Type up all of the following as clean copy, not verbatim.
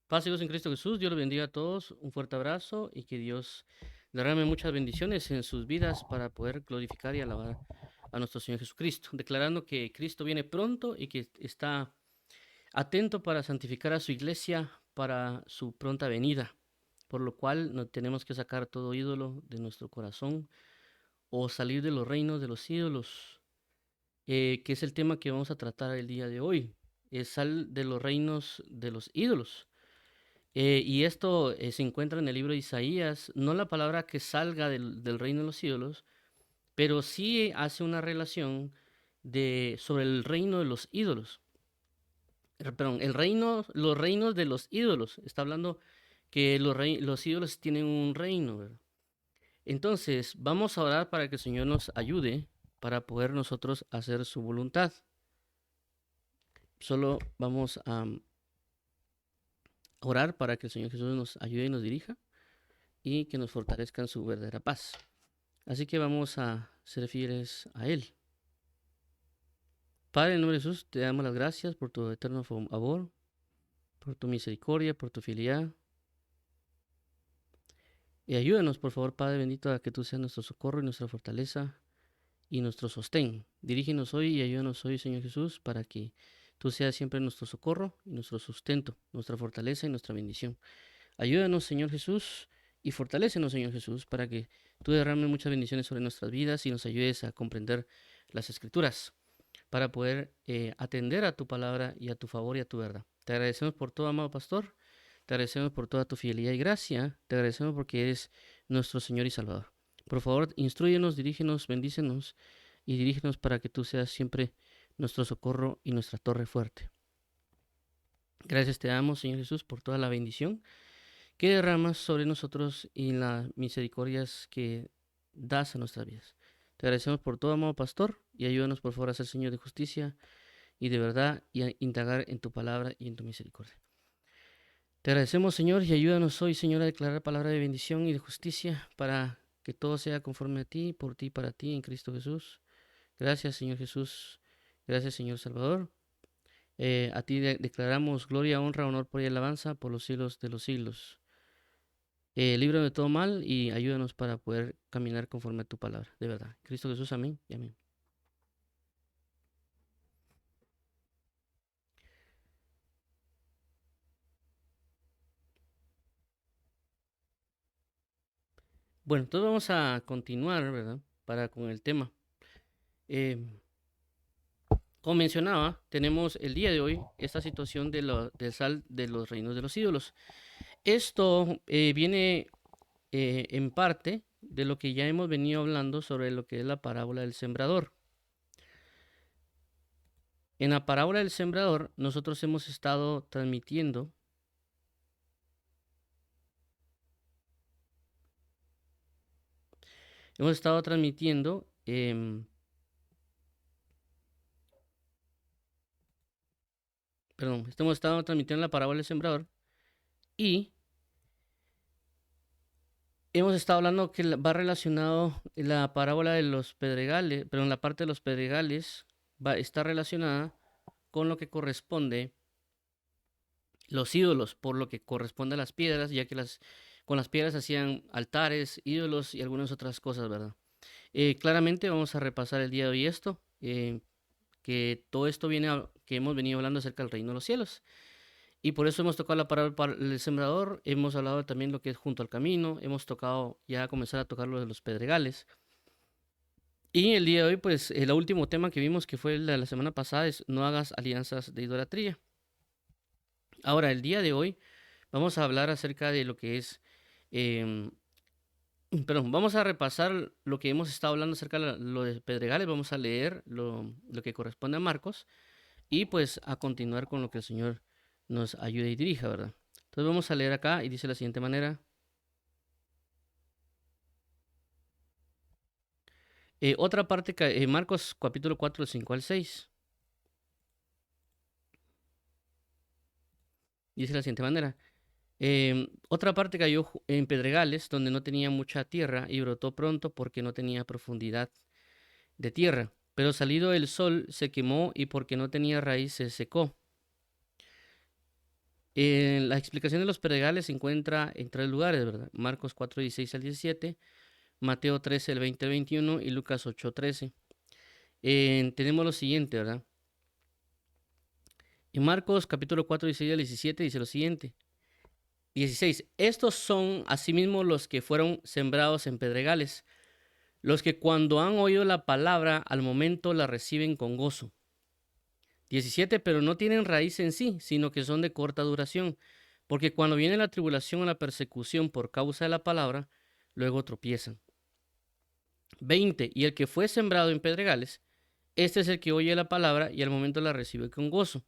Paz y gozo en Cristo Jesús. Dios los bendiga a todos. Un fuerte abrazo y que Dios derrame muchas bendiciones en sus vidas para poder glorificar y alabar a nuestro Señor Jesucristo, declarando que Cristo viene pronto y que está atento para santificar a su iglesia para su pronta venida, por lo cual no tenemos que sacar todo ídolo de nuestro corazón o salir de los reinos de los ídolos, que es el tema que vamos a tratar el día de hoy. Es sal de los reinos de los ídolos. Y esto se encuentra en el libro de Isaías, no la palabra que salga del reino de los ídolos, pero sí hace una relación sobre el reino de los ídolos. Perdón, los reinos de los ídolos. Está hablando que los ídolos tienen un reino, ¿verdad? Entonces, vamos a orar para que el Señor nos ayude para poder nosotros hacer su voluntad. Solo vamos a orar para que el Señor Jesús nos ayude y nos dirija y que nos fortalezca en su verdadera paz. Así que vamos a ser fieles a Él. Padre, en el nombre de Jesús, te damos las gracias por tu eterno favor, por tu misericordia, por tu fidelidad. Y ayúdanos, por favor, Padre bendito, a que tú seas nuestro socorro y nuestra fortaleza y nuestro sostén. Dirígenos hoy y ayúdanos hoy, Señor Jesús, para que tú seas siempre nuestro socorro y nuestro sustento, nuestra fortaleza y nuestra bendición. Ayúdanos, Señor Jesús, y fortalécenos, Señor Jesús, para que tú derrames muchas bendiciones sobre nuestras vidas y nos ayudes a comprender las Escrituras, para poder atender a tu palabra y a tu favor y a tu verdad. Te agradecemos por todo, amado pastor. Te agradecemos por toda tu fidelidad y gracia. Te agradecemos porque eres nuestro Señor y Salvador. Por favor, instruyenos, dirígenos, bendícenos y dirígenos para que tú seas siempre nuestro socorro y nuestra torre fuerte. Gracias te damos, Señor Jesús, por toda la bendición que derramas sobre nosotros y las misericordias que das a nuestras vidas. Te agradecemos por todo, amado pastor, y ayúdanos, por favor, a ser Señor de justicia y de verdad y a indagar en tu palabra y en tu misericordia. Te agradecemos, Señor, y ayúdanos hoy, Señor, a declarar palabra de bendición y de justicia para que todo sea conforme a ti, por ti, para ti, en Cristo Jesús. Gracias, Señor Jesús. Gracias, Señor Salvador. A ti declaramos gloria, honra, honor por y alabanza por los siglos de los siglos. Líbranos de todo mal y ayúdanos para poder caminar conforme a tu palabra, de verdad. Cristo Jesús, amén y amén. Bueno, entonces vamos a continuar, ¿verdad? Para con el tema. Eh, Como mencionaba, tenemos el día de hoy esta situación del sal de los reinos de los ídolos. Esto viene en parte de lo que ya hemos venido hablando sobre lo que es la parábola del sembrador. En la parábola del sembrador, nosotros hemos estado transmitiendo hemos estado transmitiendo hemos estado transmitiendo la parábola del sembrador y hemos estado hablando que va relacionado la parábola de los pedregales, pero en la parte de los pedregales está relacionada con lo que corresponde los ídolos, por lo que corresponde a las piedras, ya que con las piedras hacían altares, ídolos y algunas otras cosas, ¿verdad? Claramente vamos a repasar el día de hoy esto, que todo esto que hemos venido hablando acerca del reino de los cielos. Y por eso hemos tocado la parábola del sembrador, hemos hablado también lo que es junto al camino, hemos tocado ya comenzar a tocar lo de los pedregales. Y el día de hoy, pues el último tema que vimos, que fue el de la semana pasada, es no hagas alianzas de idolatría. Ahora, el día de hoy vamos a hablar acerca de lo que es, em, perdón, vamos a repasar lo que hemos estado hablando acerca de lo de pedregales, vamos a leer lo que corresponde a Marcos y pues a continuar con lo que el Señor nos ayude y dirija, ¿verdad? Entonces vamos a leer acá y dice de la siguiente manera. Otra parte, Marcos capítulo 4, del 5 al 6. Dice de la siguiente manera. Otra parte cayó en pedregales donde no tenía mucha tierra y brotó pronto porque no tenía profundidad de tierra. Pero salido el sol se quemó y porque no tenía raíz se secó. La explicación de los pedregales se encuentra en 3 lugares, ¿verdad? Marcos 4, 16 al 17, Mateo 13, el 20 al 21 y Lucas 8, 13. Tenemos lo siguiente, ¿verdad? En Marcos capítulo 4, 16 al 17 dice lo siguiente. 16. Estos son asimismo los que fueron sembrados en pedregales, los que cuando han oído la palabra al momento la reciben con gozo. 17. Pero no tienen raíz en sí, sino que son de corta duración, porque cuando viene la tribulación o la persecución por causa de la palabra, luego tropiezan. 20. Y el que fue sembrado en pedregales, este es el que oye la palabra y al momento la recibe con gozo.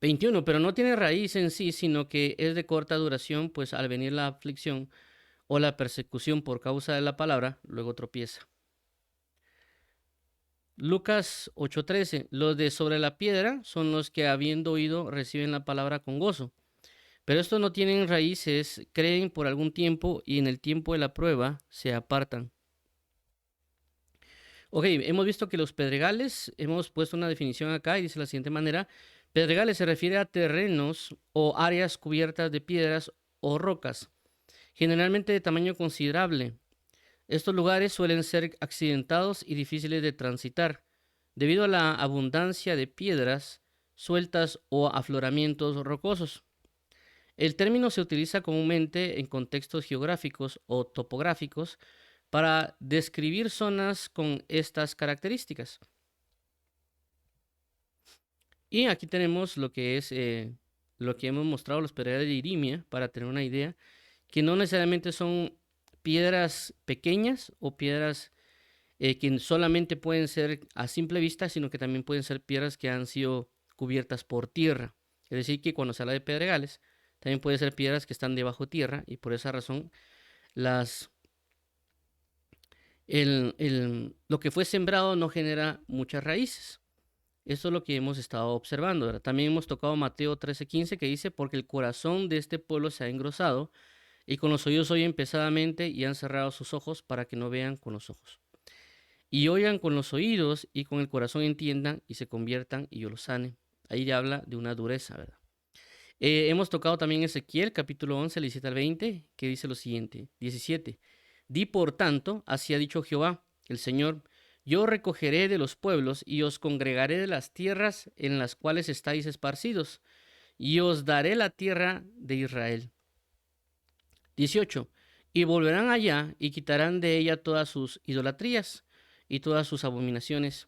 21. Pero no tiene raíz en sí, sino que es de corta duración, pues al venir la aflicción o la persecución por causa de la palabra, luego tropieza. Lucas 8:13. Los de sobre la piedra son los que habiendo oído reciben la palabra con gozo. Pero estos no tienen raíces, creen por algún tiempo y en el tiempo de la prueba se apartan. Ok, hemos visto que los pedregales, hemos puesto una definición acá y dice de la siguiente manera. Pedregales se refiere a terrenos o áreas cubiertas de piedras o rocas, generalmente de tamaño considerable. Estos lugares suelen ser accidentados y difíciles de transitar, debido a la abundancia de piedras sueltas o afloramientos rocosos. El término se utiliza comúnmente en contextos geográficos o topográficos para describir zonas con estas características. Y aquí tenemos lo que es lo que hemos mostrado, los pedregales de Irimia, para tener una idea, que no necesariamente son piedras pequeñas o piedras que solamente pueden ser a simple vista, sino que también pueden ser piedras que han sido cubiertas por tierra. Es decir, que cuando se habla de pedregales, también pueden ser piedras que están debajo tierra y por esa razón lo que fue sembrado no genera muchas raíces. Eso es lo que hemos estado observando, ¿verdad? También hemos tocado Mateo 13:15 que dice, porque el corazón de este pueblo se ha engrosado y con los oídos oyen pesadamente y han cerrado sus ojos para que no vean con los ojos. Y oigan con los oídos y con el corazón entiendan y se conviertan y yo los sane. Ahí ya habla de una dureza, ¿verdad? Hemos tocado también Ezequiel capítulo 11, 17 al 20, que dice lo siguiente, 17. Di por tanto, así ha dicho Jehová, el Señor, yo recogeré de los pueblos y os congregaré de las tierras en las cuales estáis esparcidos, y os daré la tierra de Israel. 18. Y volverán allá y quitarán de ella todas sus idolatrías y todas sus abominaciones.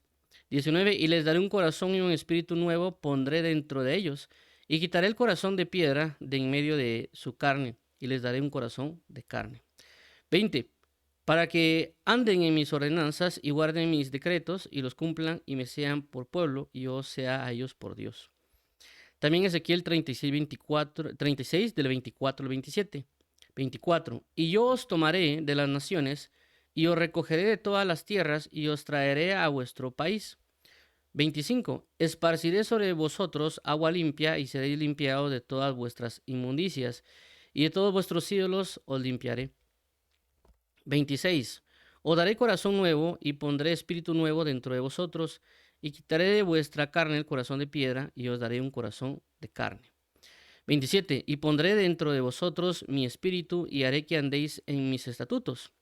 19. Y les daré un corazón y un espíritu nuevo pondré dentro de ellos, y quitaré el corazón de piedra de en medio de su carne, y les daré un corazón de carne. 20. Para que anden en mis ordenanzas y guarden mis decretos y los cumplan y me sean por pueblo y yo sea a ellos por Dios. También Ezequiel 36 del 24 al 27. 24. Y yo os tomaré de las naciones y os recogeré de todas las tierras y os traeré a vuestro país. 25. Esparciré sobre vosotros agua limpia y seréis limpiados de todas vuestras inmundicias y de todos vuestros ídolos os limpiaré. 26. Os daré corazón nuevo y pondré espíritu nuevo dentro de vosotros y quitaré de vuestra carne el corazón de piedra y os daré un corazón de carne. 27. Y pondré dentro de vosotros mi espíritu y haré que andéis en mis estatutos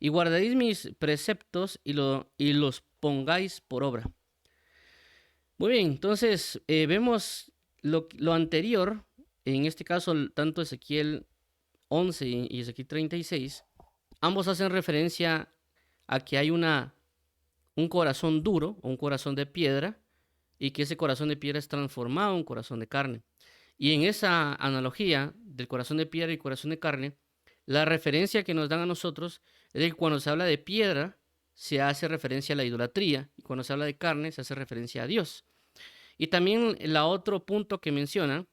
y guardaréis mis preceptos y los pongáis por obra. Muy bien, entonces vemos lo anterior, en este caso tanto Ezequiel 11 y Ezequiel 36, ambos hacen referencia a que hay un corazón duro, un corazón de piedra, y que ese corazón de piedra es transformado en un corazón de carne. Y en esa analogía del corazón de piedra y corazón de carne, la referencia que nos dan a nosotros es de que cuando se habla de piedra, se hace referencia a la idolatría, y cuando se habla de carne, se hace referencia a Dios. Y también el otro punto que menciona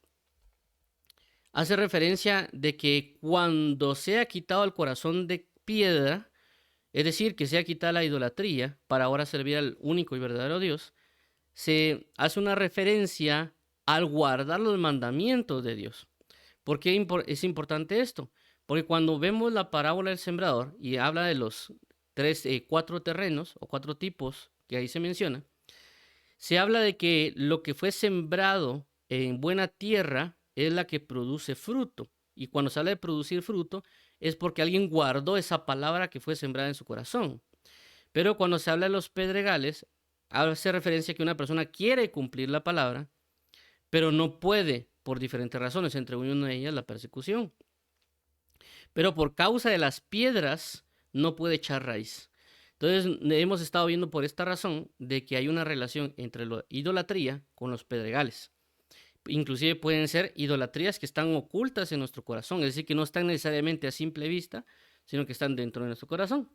hace referencia de que cuando sea quitado el corazón de piedra, es decir, que sea quitada la idolatría para ahora servir al único y verdadero Dios, se hace una referencia al guardar los mandamientos de Dios. ¿Por qué es importante esto? Porque cuando vemos la parábola del sembrador y habla de los 4 terrenos o 4 tipos que ahí se menciona, se habla de que lo que fue sembrado en buena tierra es la que produce fruto. Y cuando se habla de producir fruto, es porque alguien guardó esa palabra que fue sembrada en su corazón. Pero cuando se habla de los pedregales, hace referencia a que una persona quiere cumplir la palabra, pero no puede por diferentes razones, entre una de ellas la persecución. Pero por causa de las piedras no puede echar raíz. Entonces hemos estado viendo por esta razón de que hay una relación entre la idolatría con los pedregales. Inclusive pueden ser idolatrías que están ocultas en nuestro corazón, es decir, que no están necesariamente a simple vista, sino que están dentro de nuestro corazón.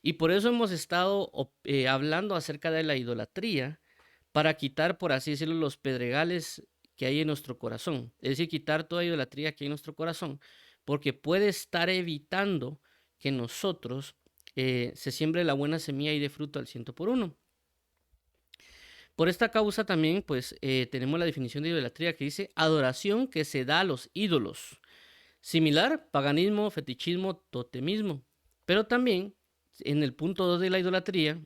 Y por eso hemos estado hablando acerca de la idolatría para quitar, por así decirlo, los pedregales que hay en nuestro corazón. Es decir, quitar toda idolatría que hay en nuestro corazón, porque puede estar evitando que nosotros se siembre la buena semilla y dé fruto al 100 por 1. Por esta causa también, pues, tenemos la definición de idolatría que dice adoración que se da a los ídolos. Similar, paganismo, fetichismo, totemismo. Pero también, en el punto 2 de la idolatría,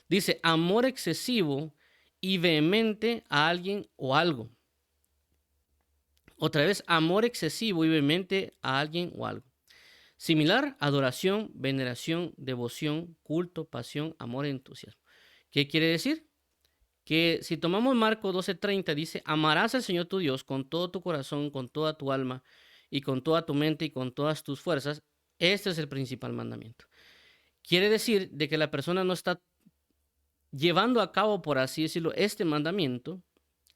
dice amor excesivo y vehemente a alguien o algo. Otra vez, amor excesivo y vehemente a alguien o algo. Similar, adoración, veneración, devoción, culto, pasión, amor e entusiasmo. ¿Qué quiere decir? Que si tomamos Marcos 12:30, dice, amarás al Señor tu Dios con todo tu corazón, con toda tu alma y con toda tu mente y con todas tus fuerzas. Este es el principal mandamiento. Quiere decir de que la persona no está llevando a cabo, por así decirlo, este mandamiento,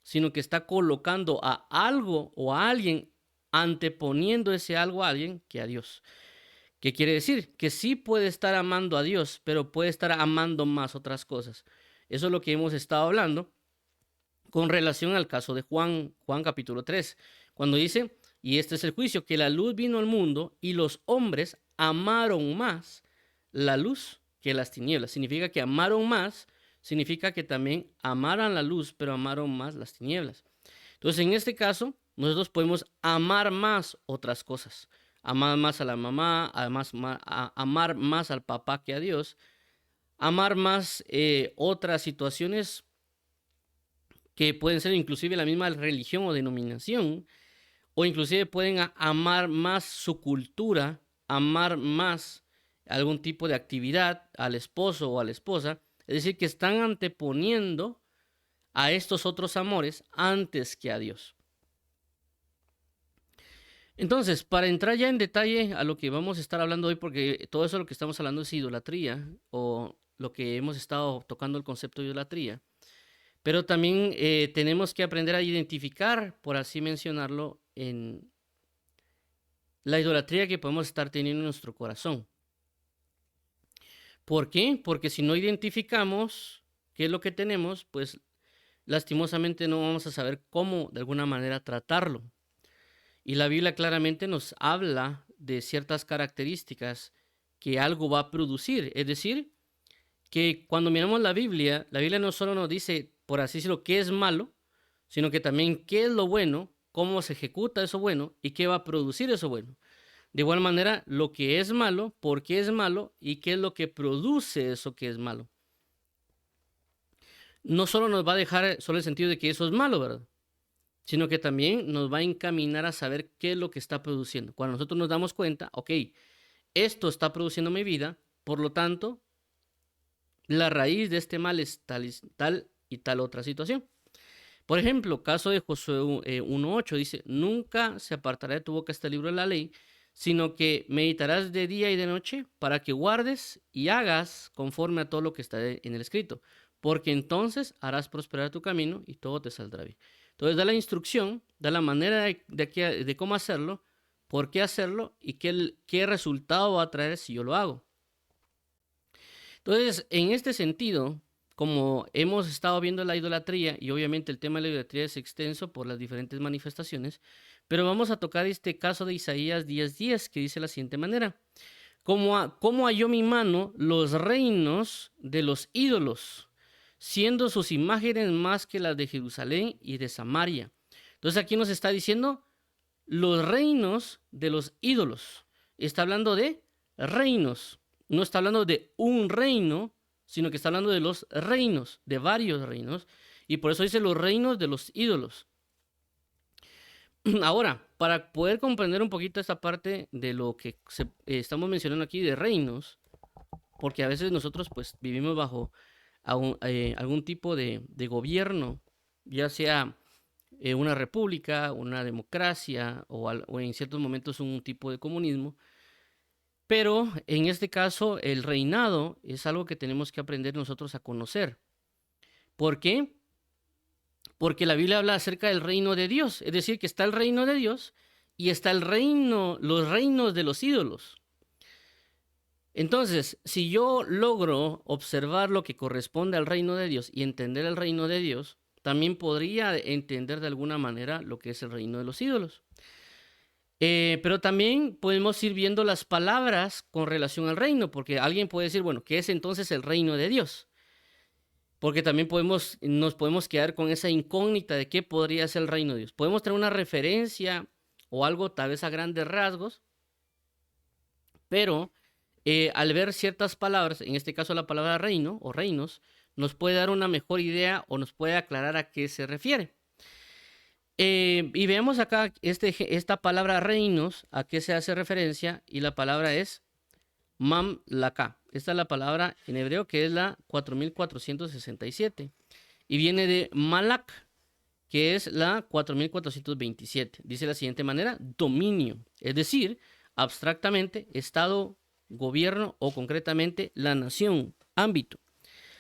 sino que está colocando a algo o a alguien, anteponiendo ese algo a alguien que a Dios. ¿Qué quiere decir? Que sí puede estar amando a Dios, pero puede estar amando más otras cosas. Eso es lo que hemos estado hablando con relación al caso de Juan capítulo 3, cuando dice, y este es el juicio, que la luz vino al mundo y los hombres amaron más la luz que las tinieblas. Significa que amaron más, significa que también amaran la luz, pero amaron más las tinieblas. Entonces, en este caso, nosotros podemos amar más otras cosas. Amar más a la mamá, además, amar más al papá que a Dios, amar más otras situaciones que pueden ser inclusive la misma religión o denominación, o inclusive pueden amar más su cultura, amar más algún tipo de actividad al esposo o a la esposa, es decir, que están anteponiendo a estos otros amores antes que a Dios. Entonces, para entrar ya en detalle a lo que vamos a estar hablando hoy, porque todo eso lo que estamos hablando es idolatría, o lo que hemos estado tocando el concepto de idolatría, pero también tenemos que aprender a identificar, por así mencionarlo, en la idolatría que podemos estar teniendo en nuestro corazón. ¿Por qué? Porque si no identificamos qué es lo que tenemos, pues lastimosamente no vamos a saber cómo de alguna manera tratarlo. Y la Biblia claramente nos habla de ciertas características que algo va a producir. Es decir, que cuando miramos la Biblia no solo nos dice, por así decirlo, qué es malo, sino que también qué es lo bueno, cómo se ejecuta eso bueno y qué va a producir eso bueno. De igual manera, lo que es malo, por qué es malo y qué es lo que produce eso que es malo. No solo nos va a dejar solo el sentido de que eso es malo, ¿verdad? Sino que también nos va a encaminar a saber qué es lo que está produciendo. Cuando nosotros nos damos cuenta, ok, esto está produciendo mi vida, por lo tanto, la raíz de este mal es tal y tal otra situación. Por ejemplo, caso de Josué 1:8 dice, nunca se apartará de tu boca este libro de la ley, sino que meditarás de día y de noche para que guardes y hagas conforme a todo lo que está en el escrito, porque entonces harás prosperar tu camino y todo te saldrá bien. Entonces da la instrucción, da la manera de cómo hacerlo, por qué hacerlo y qué resultado va a traer si yo lo hago. Entonces, en este sentido, como hemos estado viendo la idolatría, y obviamente el tema de la idolatría es extenso por las diferentes manifestaciones, pero vamos a tocar este caso de Isaías 10:10, que dice de la siguiente manera, ¿cómo halló mi mano los reinos de los ídolos, siendo sus imágenes más que las de Jerusalén y de Samaria? Entonces aquí nos está diciendo los reinos de los ídolos. Está hablando de reinos. No está hablando de un reino, sino que está hablando de los reinos, de varios reinos. Y por eso dice los reinos de los ídolos. Ahora, para poder comprender un poquito esta parte de lo que estamos mencionando aquí de reinos, porque a veces nosotros pues vivimos bajo algún tipo de gobierno, ya sea una república, una democracia o en ciertos momentos un tipo de comunismo. Pero en este caso el reinado es algo que tenemos que aprender nosotros a conocer. ¿Por qué? Porque la Biblia habla acerca del reino de Dios, es decir, que está el reino de Dios y está el reino, los reinos de los ídolos. Entonces, si yo logro observar lo que corresponde al reino de Dios y entender el reino de Dios, también podría entender de alguna manera lo que es el reino de los ídolos. Pero también podemos ir viendo las palabras con relación al reino, porque alguien puede decir, bueno, ¿qué es entonces el reino de Dios? Porque también nos podemos quedar con esa incógnita de qué podría ser el reino de Dios. Podemos tener una referencia o algo tal vez a grandes rasgos, pero al ver ciertas palabras, en este caso la palabra reino o reinos, nos puede dar una mejor idea o nos puede aclarar a qué se refiere. Y vemos acá esta palabra reinos, a qué se hace referencia, y la palabra es mamlaka. Esta es la palabra en hebreo que es la 4467 y viene de malak, que es la 4427. Dice de la siguiente manera: dominio, es decir, abstractamente, estado, gobierno o concretamente la nación, ámbito.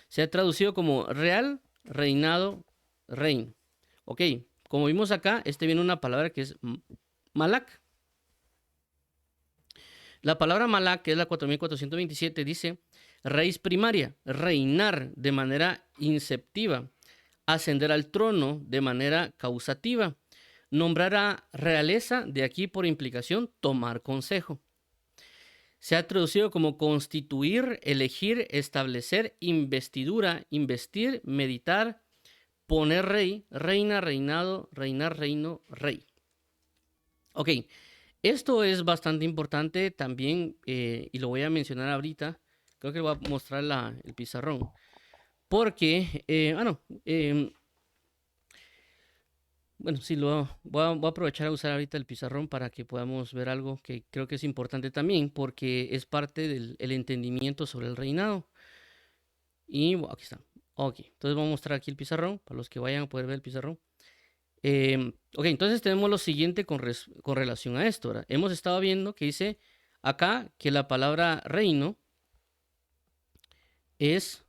Se ha traducido como real, reinado, reino. Ok, como vimos acá, viene una palabra que es malak. La palabra malak, que es la 4427, dice raíz primaria, reinar de manera inceptiva, ascender al trono de manera causativa, nombrar a realeza, de aquí por implicación tomar consejo. Se ha traducido como constituir, elegir, establecer, investidura, investir, meditar, poner rey, reina, reinado, reinar, reino, rey. Ok, esto es bastante importante también y lo voy a mencionar ahorita. Creo que voy a mostrar el pizarrón. Porque, bueno, sí, voy a aprovechar a usar ahorita el pizarrón para que podamos ver algo que creo que es importante también, porque es parte del entendimiento sobre el reinado. Y bueno, aquí está. Ok, entonces vamos a mostrar aquí el pizarrón, para los que vayan a poder ver el pizarrón. Ok, entonces tenemos lo siguiente con relación a esto, ¿verdad? Hemos estado viendo que dice acá que la palabra reino es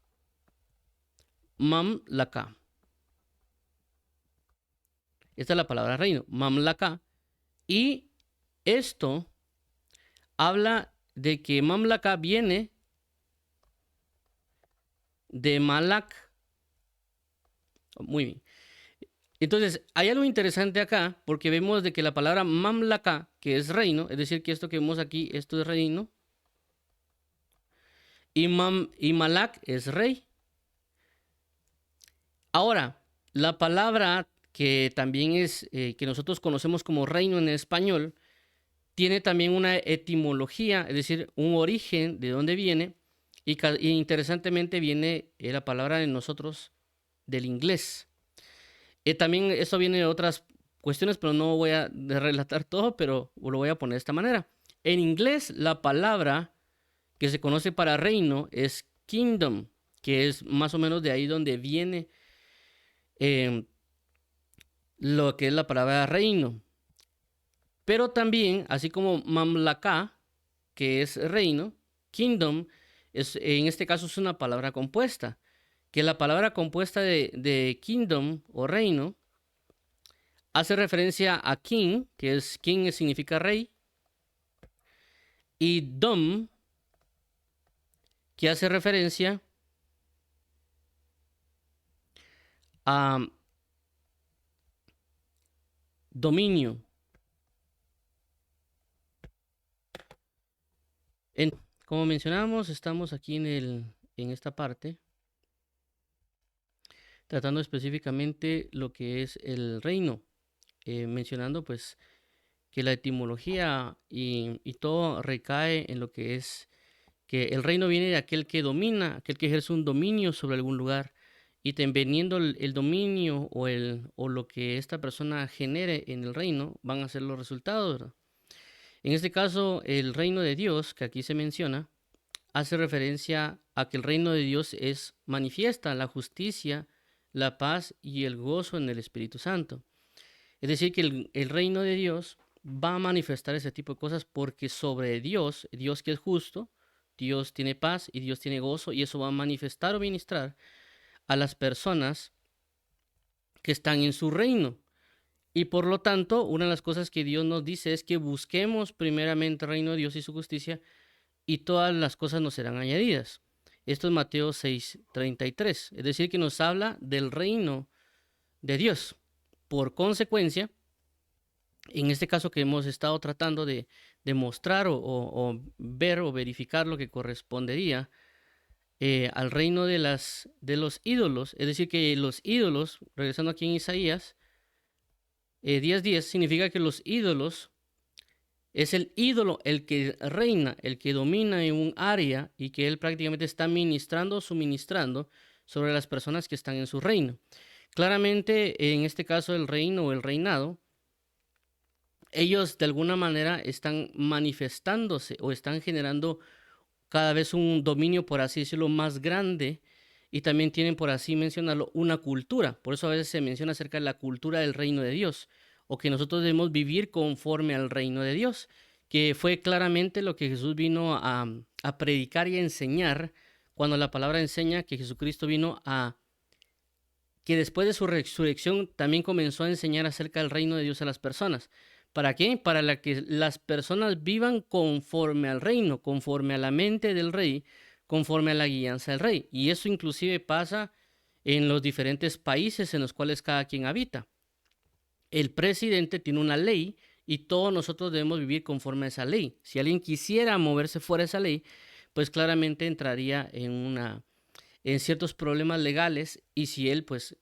mamlaka. Esta es la palabra reino, mamlaka. Y esto habla de que mamlaka viene de malak. Muy bien. Entonces, hay algo interesante acá, porque vemos de que la palabra mamlaka, que es reino, es decir, que esto que vemos aquí, esto es reino, y malak es rey. Ahora, la palabra que también es, que nosotros conocemos como reino en español, tiene también una etimología, es decir, un origen de dónde viene, y interesantemente viene la palabra en nosotros del inglés. También eso viene de otras cuestiones, pero no voy a relatar todo, pero lo voy a poner de esta manera. En inglés, la palabra que se conoce para reino es kingdom, que es más o menos de ahí donde viene lo que es la palabra reino. Pero también, así como mamlaka, que es reino, kingdom, en este caso es una palabra compuesta, que la palabra compuesta de kingdom o reino hace referencia a king, que es king significa rey, y dom, que hace referencia a dominio. Como mencionábamos, estamos aquí en esta parte, tratando específicamente lo que es el reino, mencionando pues que la etimología y todo recae en lo que es que el reino viene de aquel que domina, aquel que ejerce un dominio sobre algún lugar. y veniendo el dominio o lo que esta persona genere en el reino, van a ser los resultados, ¿verdad? En este caso, el reino de Dios, que aquí se menciona, hace referencia a que el reino de Dios es manifiesta la justicia, la paz y el gozo en el Espíritu Santo. Es decir, que el reino de Dios va a manifestar ese tipo de cosas porque sobre Dios, Dios que es justo, Dios tiene paz y Dios tiene gozo, y eso va a manifestar o ministrar a las personas que están en su reino. Y por lo tanto, una de las cosas que Dios nos dice es que busquemos primeramente el reino de Dios y su justicia, y todas las cosas nos serán añadidas. Esto es Mateo 6:33. Es decir, que nos habla del reino de Dios. Por consecuencia, en este caso que hemos estado tratando de mostrar o ver o verificar lo que correspondería al reino de los ídolos, es decir, que los ídolos, regresando aquí en Isaías 10:10, significa que los ídolos es el ídolo el que reina, el que domina en un área y que él prácticamente está ministrando o suministrando sobre las personas que están en su reino. Claramente, en este caso, el reino o el reinado, ellos de alguna manera están manifestándose o están generando cada vez un dominio, por así decirlo, más grande, y también tienen, por así mencionarlo, una cultura. Por eso a veces se menciona acerca de la cultura del reino de Dios, o que nosotros debemos vivir conforme al reino de Dios, que fue claramente lo que Jesús vino a predicar y a enseñar, cuando la palabra enseña que Jesucristo vino que después de su resurrección también comenzó a enseñar acerca del reino de Dios a las personas. ¿Para qué? Para que las personas vivan conforme al reino, conforme a la mente del rey, conforme a la guianza del rey. Y eso inclusive pasa en los diferentes países en los cuales cada quien habita. El presidente tiene una ley y todos nosotros debemos vivir conforme a esa ley. Si alguien quisiera moverse fuera de esa ley, pues claramente entraría en ciertos problemas legales, y si él pues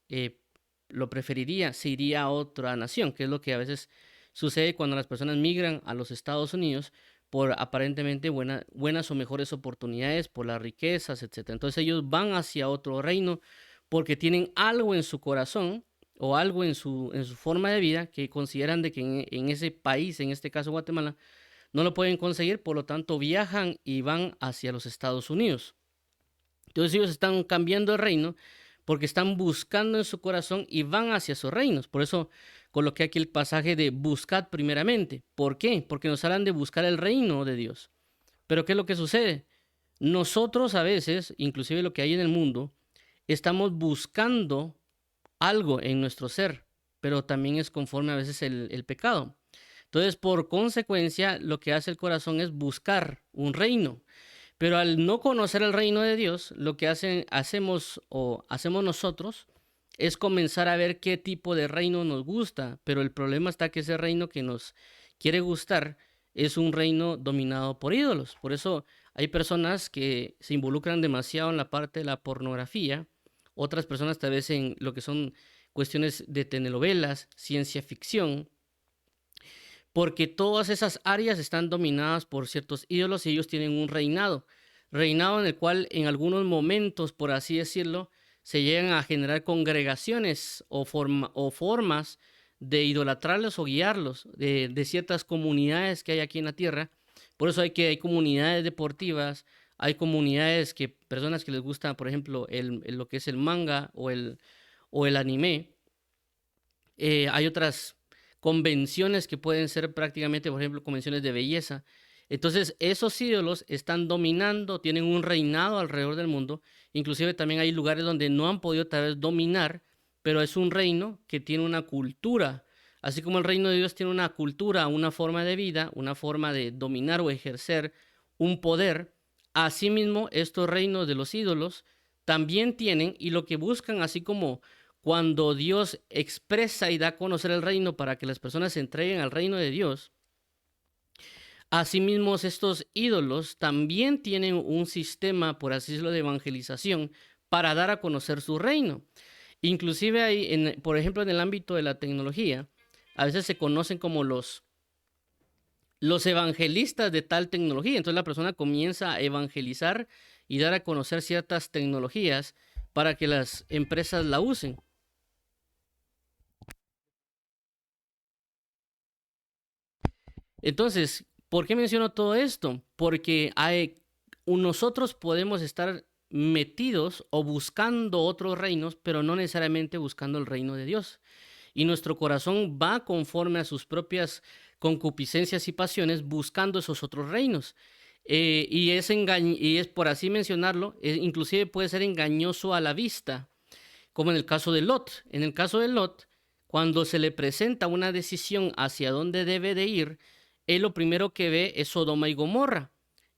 lo preferiría, se iría a otra nación, que es lo que a veces sucede cuando las personas migran a los Estados Unidos por aparentemente buenas o mejores oportunidades, por las riquezas, etc. Entonces ellos van hacia otro reino porque tienen algo en su corazón o algo en su forma de vida que consideran de que en ese país, en este caso Guatemala, no lo pueden conseguir, por lo tanto viajan y van hacia los Estados Unidos. Entonces ellos están cambiando el reino porque están buscando en su corazón y van hacia sus reinos. Por eso coloqué aquí el pasaje de buscad primeramente. ¿Por qué? Porque nos hablan de buscar el reino de Dios. Pero ¿qué es lo que sucede? Nosotros a veces, inclusive lo que hay en el mundo, estamos buscando algo en nuestro ser, pero también es conforme a veces el pecado. Entonces, por consecuencia, lo que hace el corazón es buscar un reino. Pero al no conocer el reino de Dios, lo que hacemos nosotros es comenzar a ver qué tipo de reino nos gusta. Pero el problema está que ese reino que nos quiere gustar es un reino dominado por ídolos. Por eso hay personas que se involucran demasiado en la parte de la pornografía, otras personas tal vez en lo que son cuestiones de telenovelas, ciencia ficción, porque todas esas áreas están dominadas por ciertos ídolos y ellos tienen un reinado en el cual en algunos momentos, por así decirlo, se llegan a generar congregaciones o formas de idolatrarlos o guiarlos de ciertas comunidades que hay aquí en la tierra. Por eso hay comunidades deportivas, hay comunidades personas que les gusta, por ejemplo, lo que es el manga o el anime. Hay otras convenciones que pueden ser prácticamente, por ejemplo, convenciones de belleza. Entonces, esos ídolos están dominando, tienen un reinado alrededor del mundo. Inclusive también hay lugares donde no han podido tal vez dominar, pero es un reino que tiene una cultura. Así como el reino de Dios tiene una cultura, una forma de vida, una forma de dominar o ejercer un poder, asimismo estos reinos de los ídolos también tienen, y lo que buscan, así como cuando Dios expresa y da a conocer el reino para que las personas se entreguen al reino de Dios, asimismo estos ídolos también tienen un sistema, por así decirlo, de evangelización para dar a conocer su reino. Inclusive hay, por ejemplo, en el ámbito de la tecnología, a veces se conocen como los evangelistas de tal tecnología. Entonces la persona comienza a evangelizar y dar a conocer ciertas tecnologías para que las empresas la usen. Entonces, ¿por qué menciono todo esto? Porque nosotros podemos estar metidos o buscando otros reinos, pero no necesariamente buscando el reino de Dios. Y nuestro corazón va conforme a sus propias concupiscencias y pasiones buscando esos otros reinos. Y es, por así mencionarlo, inclusive puede ser engañoso a la vista, como en el caso de Lot. En el caso de Lot, cuando se le presenta una decisión hacia dónde debe de ir, él lo primero que ve es Sodoma y Gomorra,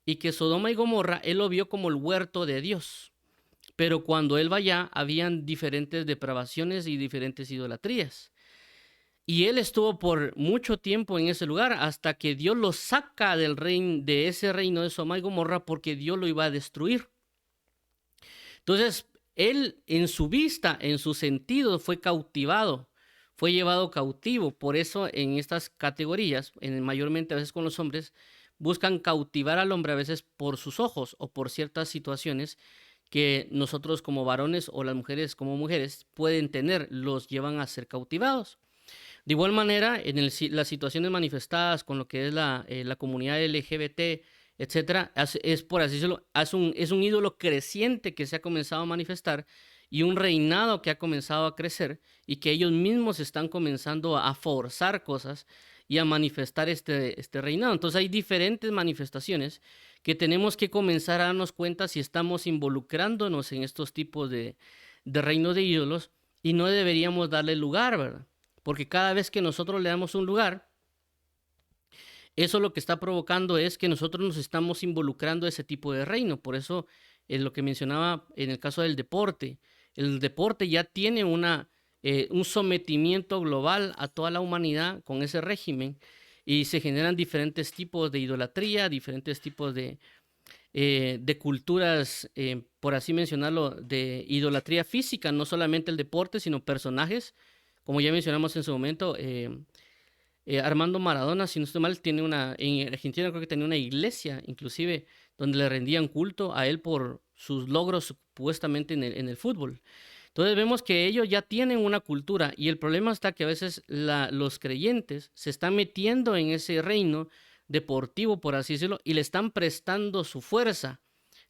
y que Sodoma y Gomorra él lo vio como el huerto de Dios. Pero cuando él va allá, habían diferentes depravaciones y diferentes idolatrías. Y él estuvo por mucho tiempo en ese lugar hasta que Dios lo saca de ese reino de Sodoma y Gomorra, porque Dios lo iba a destruir. Entonces, él en su vista, en su sentido, fue cautivado, fue llevado cautivo. Por eso en estas categorías, mayormente a veces con los hombres, buscan cautivar al hombre a veces por sus ojos o por ciertas situaciones que nosotros como varones o las mujeres como mujeres pueden tener, los llevan a ser cautivados. De igual manera, en las situaciones manifestadas con lo que es la comunidad LGBT, etcétera, es por así decirlo, es un ídolo creciente que se ha comenzado a manifestar y un reinado que ha comenzado a crecer y que ellos mismos están comenzando a forzar cosas y a manifestar este reinado. Entonces hay diferentes manifestaciones que tenemos que comenzar a darnos cuenta si estamos involucrándonos en estos tipos de reino de ídolos, y no deberíamos darle lugar, ¿verdad? Porque cada vez que nosotros le damos un lugar, eso lo que está provocando es que nosotros nos estamos involucrando en ese tipo de reino. Por eso es lo que mencionaba en el caso del deporte. El deporte ya tiene un sometimiento global a toda la humanidad con ese régimen, y se generan diferentes tipos de idolatría, diferentes tipos de culturas, por así mencionarlo, de idolatría física, no solamente el deporte, sino personajes. Como ya mencionamos en su momento, Armando Maradona, si no estoy mal, en Argentina creo que tenía una iglesia, inclusive, donde le rendían culto a él por sus logros supuestamente en el fútbol. Entonces vemos que ellos ya tienen una cultura, y el problema está que a veces los creyentes se están metiendo en ese reino deportivo, por así decirlo, y le están prestando su fuerza,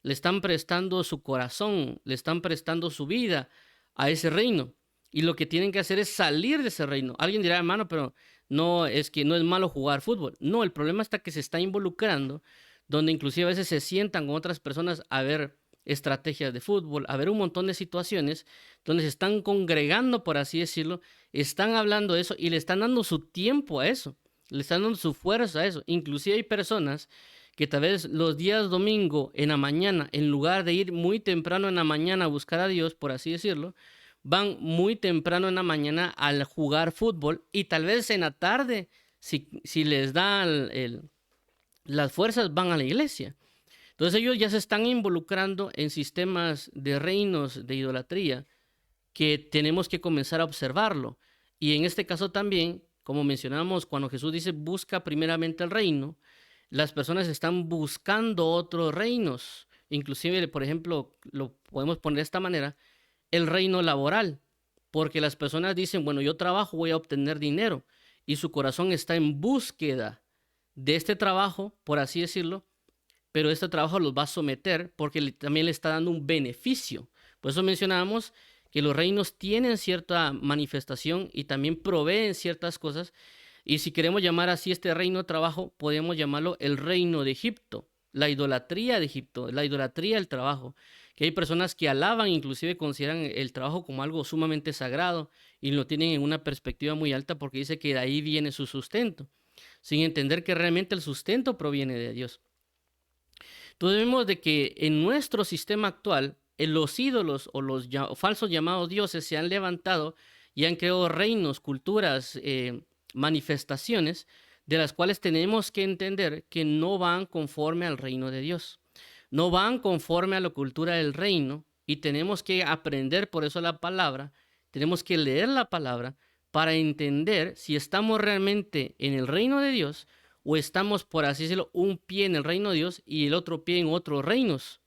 le están prestando su corazón, le están prestando su vida a ese reino. Y lo que tienen que hacer es salir de ese reino. Alguien dirá, hermano, pero no es que no es malo jugar fútbol. No, el problema está que se está involucrando, donde inclusive a veces se sientan con otras personas a ver estrategias de fútbol, a ver un montón de situaciones donde se están congregando, por así decirlo, están hablando de eso y le están dando su tiempo a eso, le están dando su fuerza a eso. Inclusive hay personas que tal vez los días domingo en la mañana, en lugar de ir muy temprano en la mañana a buscar a Dios, por así decirlo, van muy temprano en la mañana al jugar fútbol, y tal vez en la tarde, si les da las fuerzas, van a la iglesia. Entonces ellos ya se están involucrando en sistemas de reinos de idolatría que tenemos que comenzar a observarlo. Y en este caso también, como mencionamos, cuando Jesús dice busca primeramente el reino, las personas están buscando otros reinos. Inclusive, por ejemplo, lo podemos poner de esta manera: el reino laboral, porque las personas dicen, bueno, yo trabajo, voy a obtener dinero, y su corazón está en búsqueda de este trabajo, por así decirlo, pero este trabajo los va a someter porque también le está dando un beneficio. Por eso mencionábamos que los reinos tienen cierta manifestación y también proveen ciertas cosas, y si queremos llamar así este reino de trabajo, podemos llamarlo el reino de Egipto, la idolatría de Egipto, la idolatría del trabajo, que hay personas que alaban, inclusive consideran el trabajo como algo sumamente sagrado y lo tienen en una perspectiva muy alta porque dice que de ahí viene su sustento, sin entender que realmente el sustento proviene de Dios. Entonces vemos de que en nuestro sistema actual, los ídolos o los falsos llamados dioses se han levantado y han creado reinos, culturas, manifestaciones, de las cuales tenemos que entender que no van conforme al reino de Dios, no van conforme a la cultura del reino, y tenemos que aprender por eso la palabra, tenemos que leer la palabra para entender si estamos realmente en el reino de Dios, o estamos, por así decirlo, un pie en el reino de Dios y el otro pie en otros reinos.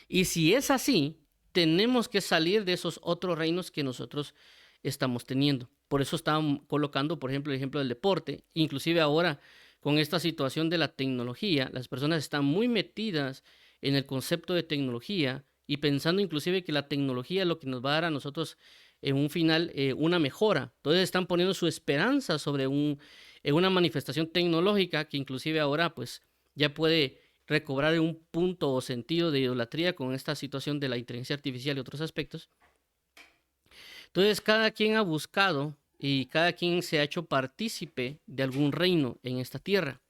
Y si es así, tenemos que salir de esos otros reinos que nosotros estamos teniendo. Por eso estaban colocando, por ejemplo, el ejemplo del deporte. Inclusive ahora, con esta situación de la tecnología, las personas están muy metidas en el concepto de tecnología y pensando inclusive que la tecnología es lo que nos va a dar a nosotros en un final una mejora. Entonces están poniendo su esperanza sobre una manifestación tecnológica que inclusive ahora pues ya puede recobrar un punto o sentido de idolatría con esta situación de la inteligencia artificial y otros aspectos. Entonces cada quien ha buscado y cada quien se ha hecho partícipe de algún reino en esta tierra.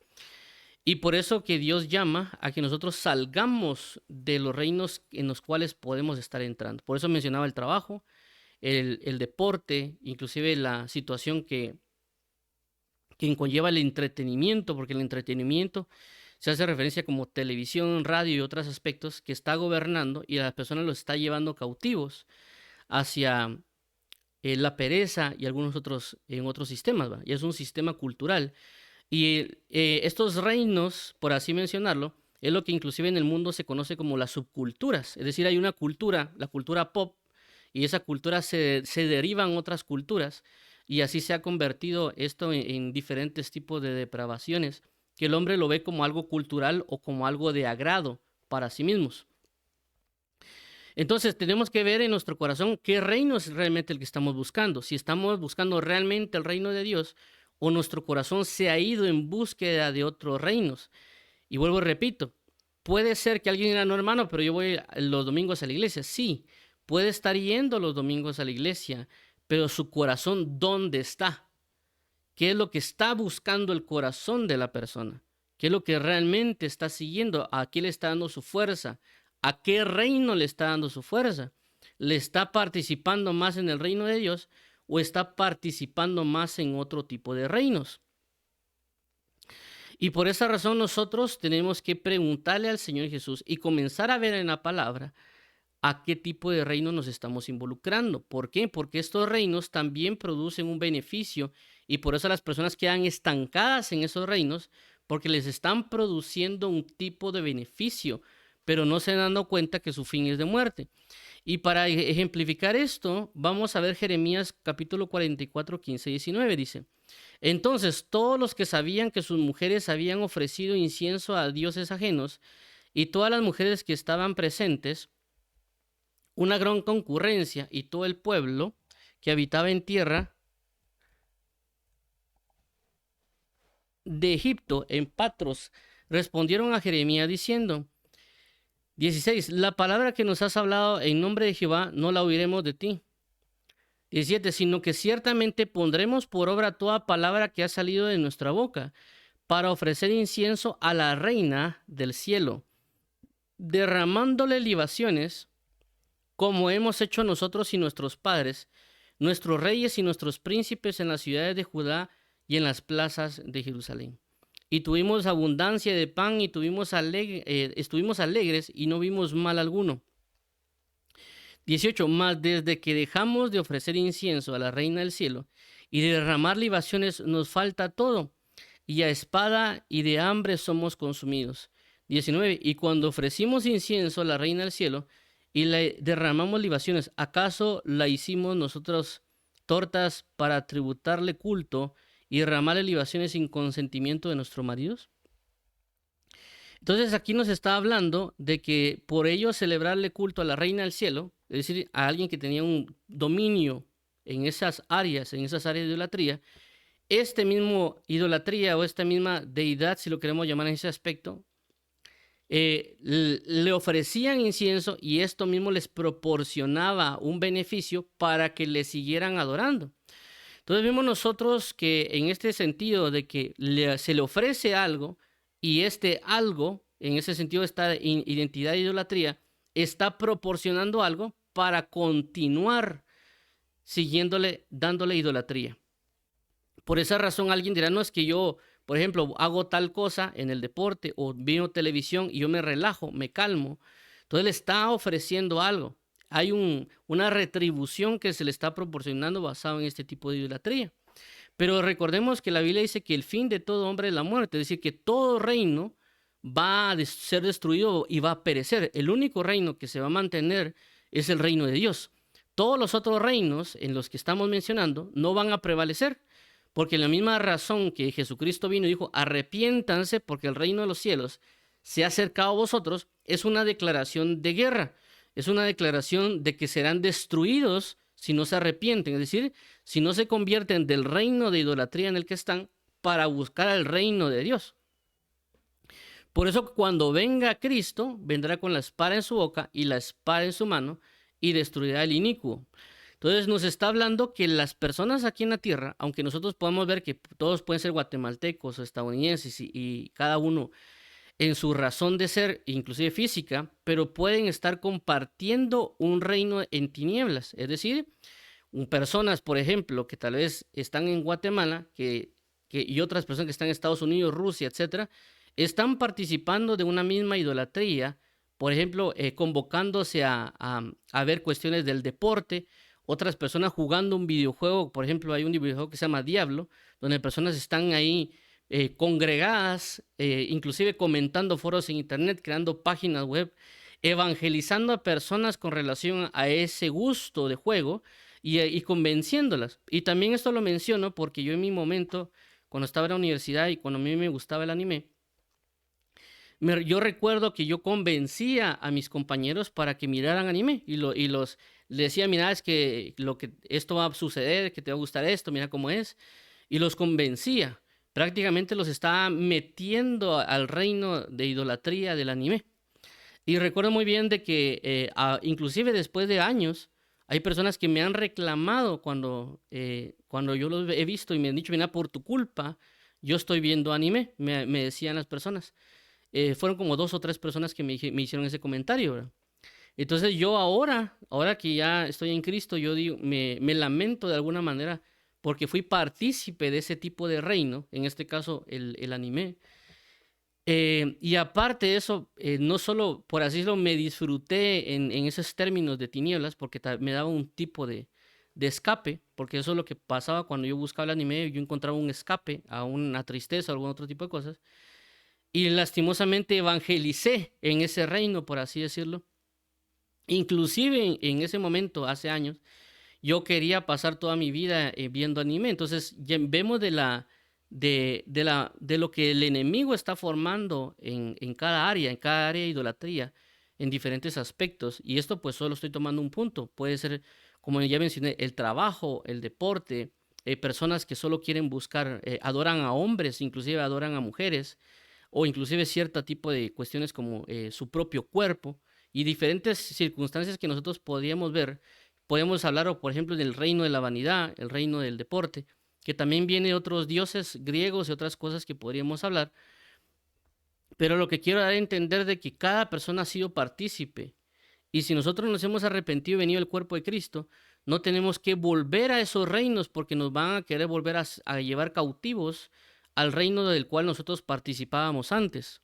Y por eso que Dios llama a que nosotros salgamos de los reinos en los cuales podemos estar entrando. Por eso mencionaba el trabajo, el deporte, inclusive la situación que conlleva el entretenimiento, porque el entretenimiento se hace referencia como televisión, radio y otros aspectos que está gobernando y a las personas los está llevando cautivos hacia la pereza y algunos otros en otros sistemas, ¿va? Y es un sistema cultural. Y estos reinos, por así mencionarlo, es lo que inclusive en el mundo se conoce como las subculturas. Es decir, hay una cultura, la cultura pop, y esa cultura se derivan otras culturas, y así se ha convertido esto en diferentes tipos de depravaciones, que el hombre lo ve como algo cultural o como algo de agrado para sí mismos. Entonces tenemos que ver en nuestro corazón qué reino es realmente el que estamos buscando. Si estamos buscando realmente el reino de Dios o nuestro corazón se ha ido en búsqueda de otros reinos. Y vuelvo y repito, puede ser que alguien diga, no hermano, pero yo voy los domingos a la iglesia. Sí, puede estar yendo los domingos a la iglesia, pero su corazón, ¿dónde está? ¿Qué es lo que está buscando el corazón de la persona? ¿Qué es lo que realmente está siguiendo? ¿A qué le está dando su fuerza? ¿A qué reino le está dando su fuerza? ¿Le está participando más en el reino de Dios o está participando más en otro tipo de reinos? Y por esa razón nosotros tenemos que preguntarle al Señor Jesús y comenzar a ver en la palabra a qué tipo de reino nos estamos involucrando. ¿Por qué? Porque estos reinos también producen un beneficio y por eso las personas quedan estancadas en esos reinos porque les están produciendo un tipo de beneficio, pero no se dan cuenta que su fin es de muerte. Y para ejemplificar esto, vamos a ver Jeremías capítulo 44, 15 y 19, dice: entonces todos los que sabían que sus mujeres habían ofrecido incienso a dioses ajenos y todas las mujeres que estaban presentes, una gran concurrencia y todo el pueblo que habitaba en tierra de Egipto, en Patros, respondieron a Jeremías diciendo, 16, la palabra que nos has hablado en nombre de Jehová no la oiremos de ti. 17, sino que ciertamente pondremos por obra toda palabra que ha salido de nuestra boca para ofrecer incienso a la reina del cielo, derramándole libaciones como hemos hecho nosotros y nuestros padres, nuestros reyes y nuestros príncipes en las ciudades de Judá y en las plazas de Jerusalén. Y tuvimos abundancia de pan y estuvimos alegres y no vimos mal alguno. 18. Mas desde que dejamos de ofrecer incienso a la reina del cielo y de derramar libaciones nos falta todo, y a espada y de hambre somos consumidos. 19. Y cuando ofrecimos incienso a la reina del cielo y le derramamos libaciones, ¿acaso la hicimos nosotros tortas para tributarle culto y derramarle libaciones sin consentimiento de nuestros maridos? Entonces aquí nos está hablando de que por ello celebrarle culto a la reina del cielo, es decir, a alguien que tenía un dominio en esas áreas de idolatría, este mismo idolatría o esta misma deidad, si lo queremos llamar en ese aspecto, le ofrecían incienso y esto mismo les proporcionaba un beneficio para que le siguieran adorando. Entonces vemos nosotros que en este sentido de que se le ofrece algo y este algo, en ese sentido esta identidad de idolatría, está proporcionando algo para continuar siguiéndole, dándole idolatría. Por esa razón alguien dirá, no, es que yo, por ejemplo, hago tal cosa en el deporte o veo televisión y yo me relajo, me calmo. Entonces le está ofreciendo algo. Hay una retribución que se le está proporcionando basado en este tipo de idolatría. Pero recordemos que la Biblia dice que el fin de todo hombre es la muerte, es decir, que todo reino va a ser destruido y va a perecer. El único reino que se va a mantener es el reino de Dios. Todos los otros reinos en los que estamos mencionando no van a prevalecer, porque la misma razón que Jesucristo vino y dijo, arrepiéntanse porque el reino de los cielos se ha acercado a vosotros, es una declaración de guerra, es una declaración de que serán destruidos si no se arrepienten, es decir, si no se convierten del reino de idolatría en el que están para buscar el reino de Dios. Por eso cuando venga Cristo, vendrá con la espada en su boca y la espada en su mano y destruirá el inicuo. Entonces nos está hablando que las personas aquí en la tierra, aunque nosotros podamos ver que todos pueden ser guatemaltecos o estadounidenses y cada uno en su razón de ser, inclusive física, pero pueden estar compartiendo un reino en tinieblas. Es decir, personas, por ejemplo, que tal vez están en Guatemala y otras personas que están en Estados Unidos, Rusia, etcétera, están participando de una misma idolatría, por ejemplo, convocándose a ver cuestiones del deporte, otras personas jugando un videojuego, por ejemplo, hay un videojuego que se llama Diablo, donde personas están ahí congregadas, inclusive comentando foros en internet, creando páginas web, evangelizando a personas con relación a ese gusto de juego y convenciéndolas. Y también esto lo menciono porque yo en mi momento, cuando estaba en la universidad y cuando a mí me gustaba el anime, yo recuerdo que yo convencía a mis compañeros para que miraran anime les decía, mira, es que esto va a suceder, que te va a gustar esto, mira cómo es, y los convencía. Prácticamente los estaba metiendo al reino de idolatría del anime. Y recuerdo muy bien de que inclusive después de años hay personas que me han reclamado cuando yo los he visto y me han dicho, mira, por tu culpa yo estoy viendo anime, me decían las personas. Fueron como 2 o 3 personas que me hicieron ese comentario, ¿verdad? Entonces yo ahora que ya estoy en Cristo, yo digo, me lamento de alguna manera porque fui partícipe de ese tipo de reino, en este caso el anime. Y aparte de eso, no solo, por así decirlo, me disfruté en esos términos de tinieblas porque me daba un tipo de escape, porque eso es lo que pasaba cuando yo buscaba el anime, yo encontraba un escape a una tristeza o algún otro tipo de cosas. Y lastimosamente evangelicé en ese reino, por así decirlo. Inclusive en ese momento, hace años, yo quería pasar toda mi vida viendo anime. Entonces vemos de lo que el enemigo está formando en cada área de idolatría, en diferentes aspectos. Y esto pues solo estoy tomando un punto. Puede ser, como ya mencioné, el trabajo, el deporte, personas que solo quieren buscar, adoran a hombres, inclusive adoran a mujeres, o inclusive cierto tipo de cuestiones como su propio cuerpo y diferentes circunstancias que nosotros podríamos ver. Podemos hablar, por ejemplo, del reino de la vanidad, el reino del deporte, que también viene otros dioses griegos y otras cosas que podríamos hablar. Pero lo que quiero dar a entender de que cada persona ha sido partícipe. Y si nosotros nos hemos arrepentido y venido al cuerpo de Cristo, no tenemos que volver a esos reinos porque nos van a querer volver a llevar cautivos al reino del cual nosotros participábamos antes.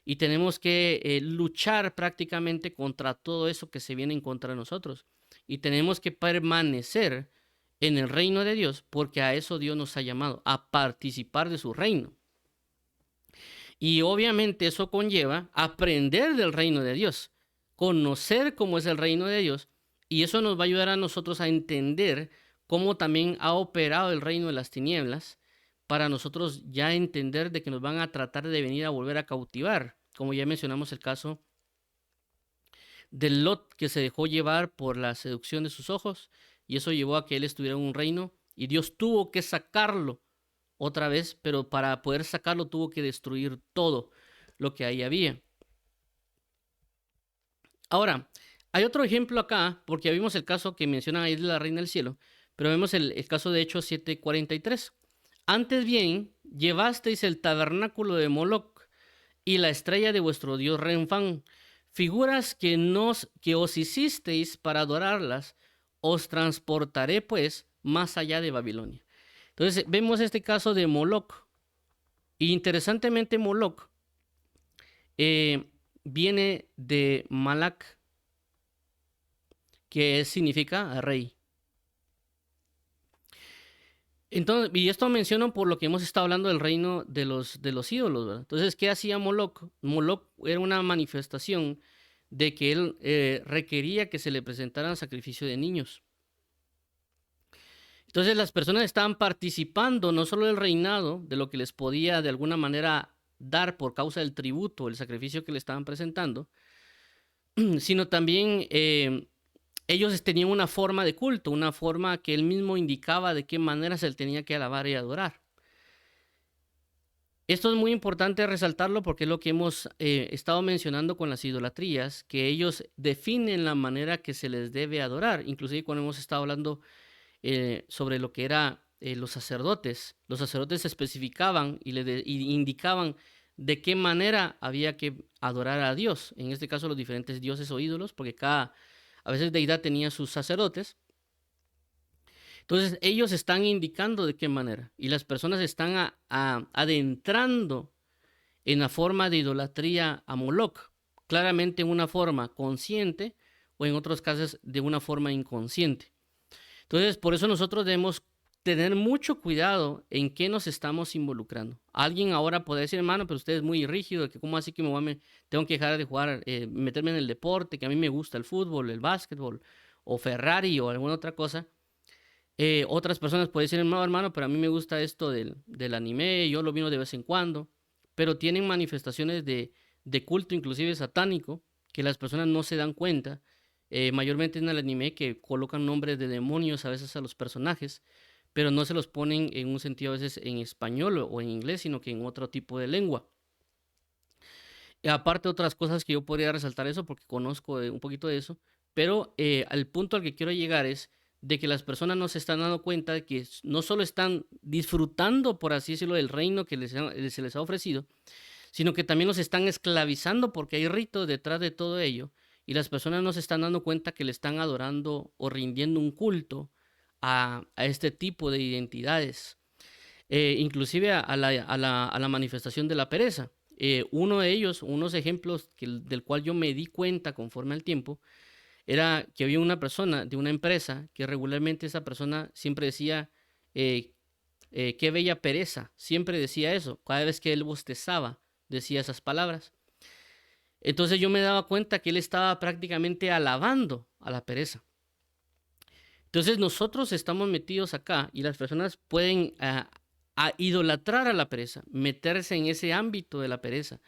Y tenemos que luchar prácticamente contra todo eso que se viene en contra de nosotros. Y tenemos que permanecer en el reino de Dios porque a eso Dios nos ha llamado, a participar de su reino. Y obviamente eso conlleva aprender del reino de Dios, conocer cómo es el reino de Dios, y eso nos va a ayudar a nosotros a entender cómo también ha operado el reino de las tinieblas, para nosotros ya entender de que nos van a tratar de venir a volver a cautivar, como ya mencionamos el caso de Lot, que se dejó llevar por la seducción de sus ojos, y eso llevó a que él estuviera en un reino, y Dios tuvo que sacarlo otra vez, pero para poder sacarlo tuvo que destruir todo lo que ahí había. Ahora, hay otro ejemplo acá, porque ya vimos el caso que menciona ahí de la reina del cielo, pero vemos el caso de Hechos 7:43. Antes bien, llevasteis el tabernáculo de Moloc y la estrella de vuestro dios Renfán, figuras que os hicisteis para adorarlas, os transportaré pues más allá de Babilonia. Entonces vemos este caso de Moloc. Y interesantemente Moloc viene de Malak, que significa rey. Entonces, y esto menciono por lo que hemos estado hablando del reino de los ídolos, ¿verdad? Entonces, ¿qué hacía Moloc? Moloc era una manifestación de que él requería que se le presentaran sacrificio de niños. Entonces las personas estaban participando no solo del reinado, de lo que les podía de alguna manera dar por causa del tributo, el sacrificio que le estaban presentando, sino también ellos tenían una forma de culto, una forma que él mismo indicaba de qué manera se le tenía que alabar y adorar. Esto es muy importante resaltarlo porque es lo que hemos estado mencionando con las idolatrías, que ellos definen la manera que se les debe adorar. Inclusive cuando hemos estado hablando sobre lo que eran los sacerdotes especificaban y indicaban de qué manera había que adorar a Dios. En este caso los diferentes dioses o ídolos, porque a veces deidad tenía sus sacerdotes. Entonces ellos están indicando de qué manera y las personas están adentrando en la forma de idolatría a Moloch, claramente en una forma consciente o en otros casos de una forma inconsciente. Entonces por eso nosotros debemos tener mucho cuidado en qué nos estamos involucrando. Alguien ahora puede decir, hermano, pero usted es muy rígido, que cómo así que tengo que dejar de jugar, meterme en el deporte, que a mí me gusta el fútbol, el básquetbol o Ferrari o alguna otra cosa. Otras personas pueden decir, no, hermano, pero a mí me gusta esto del anime, yo lo miro de vez en cuando, pero tienen manifestaciones de culto, inclusive satánico, que las personas no se dan cuenta, mayormente en el anime que colocan nombres de demonios a veces a los personajes, pero no se los ponen en un sentido a veces en español o en inglés, sino que en otro tipo de lengua. Y aparte otras cosas que yo podría resaltar eso porque conozco un poquito de eso, pero al punto al que quiero llegar es de que las personas no se están dando cuenta de que no solo están disfrutando, por así decirlo, del reino que se les ha ofrecido, sino que también los están esclavizando porque hay ritos detrás de todo ello y las personas no se están dando cuenta que le están adorando o rindiendo un culto a este tipo de identidades, inclusive a la manifestación de la pereza. Uno de ellos, unos ejemplos del cual yo me di cuenta conforme al tiempo, era que había una persona de una empresa que regularmente esa persona siempre decía, qué bella pereza, siempre decía eso, cada vez que él bostezaba decía esas palabras. Entonces yo me daba cuenta que él estaba prácticamente alabando a la pereza. Entonces nosotros estamos metidos acá y las personas pueden a idolatrar a la pereza, meterse en ese ámbito de la pereza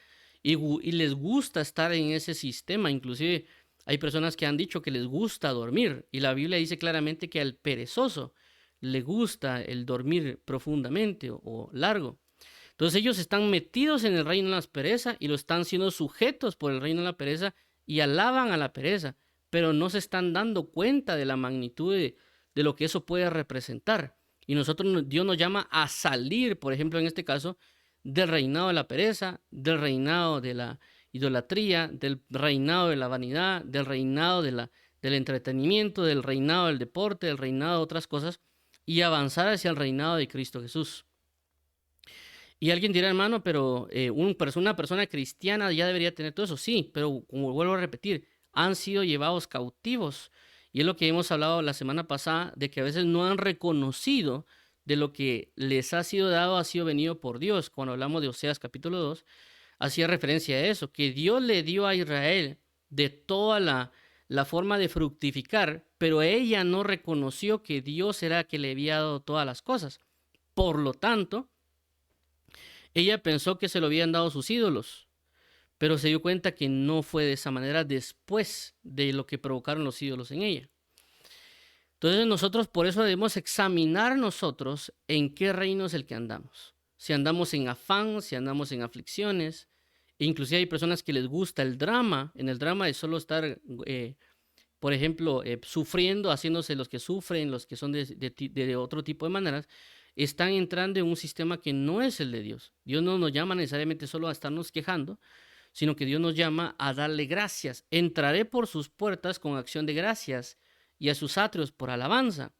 y les gusta estar en ese sistema. Inclusive hay personas que han dicho que les gusta dormir y la Biblia dice claramente que al perezoso le gusta el dormir profundamente o largo. Entonces ellos están metidos en el reino de la pereza y lo están siendo sujetos por el reino de la pereza y alaban a la pereza, pero no se están dando cuenta de la magnitud de lo que eso puede representar. Y Dios nos llama a salir, por ejemplo, en este caso, del reinado de la pereza, del reinado de la idolatría, del reinado de la vanidad, del reinado del entretenimiento, del reinado del deporte, del reinado de otras cosas, y avanzar hacia el reinado de Cristo Jesús. Y alguien dirá, hermano, pero una persona cristiana ya debería tener todo eso. Sí, pero como vuelvo a repetir, han sido llevados cautivos. Y es lo que hemos hablado la semana pasada, de que a veces no han reconocido de lo que les ha sido dado, ha sido venido por Dios. Cuando hablamos de Oseas capítulo 2, hacía referencia a eso, que Dios le dio a Israel de toda la forma de fructificar, pero ella no reconoció que Dios era que le había dado todas las cosas. Por lo tanto, ella pensó que se lo habían dado sus ídolos, pero se dio cuenta que no fue de esa manera después de lo que provocaron los ídolos en ella. Entonces nosotros por eso debemos examinar nosotros en qué reino es el que andamos. Si andamos en afán, si andamos en aflicciones. Inclusive hay personas que les gusta el drama. En el drama de solo estar, por ejemplo, sufriendo, haciéndose los que sufren, los que son de otro tipo de maneras, están entrando en un sistema que no es el de Dios. Dios no nos llama necesariamente solo a estarnos quejando, sino que Dios nos llama a darle gracias. Entraré por sus puertas con acción de gracias y a sus atrios por alabanza.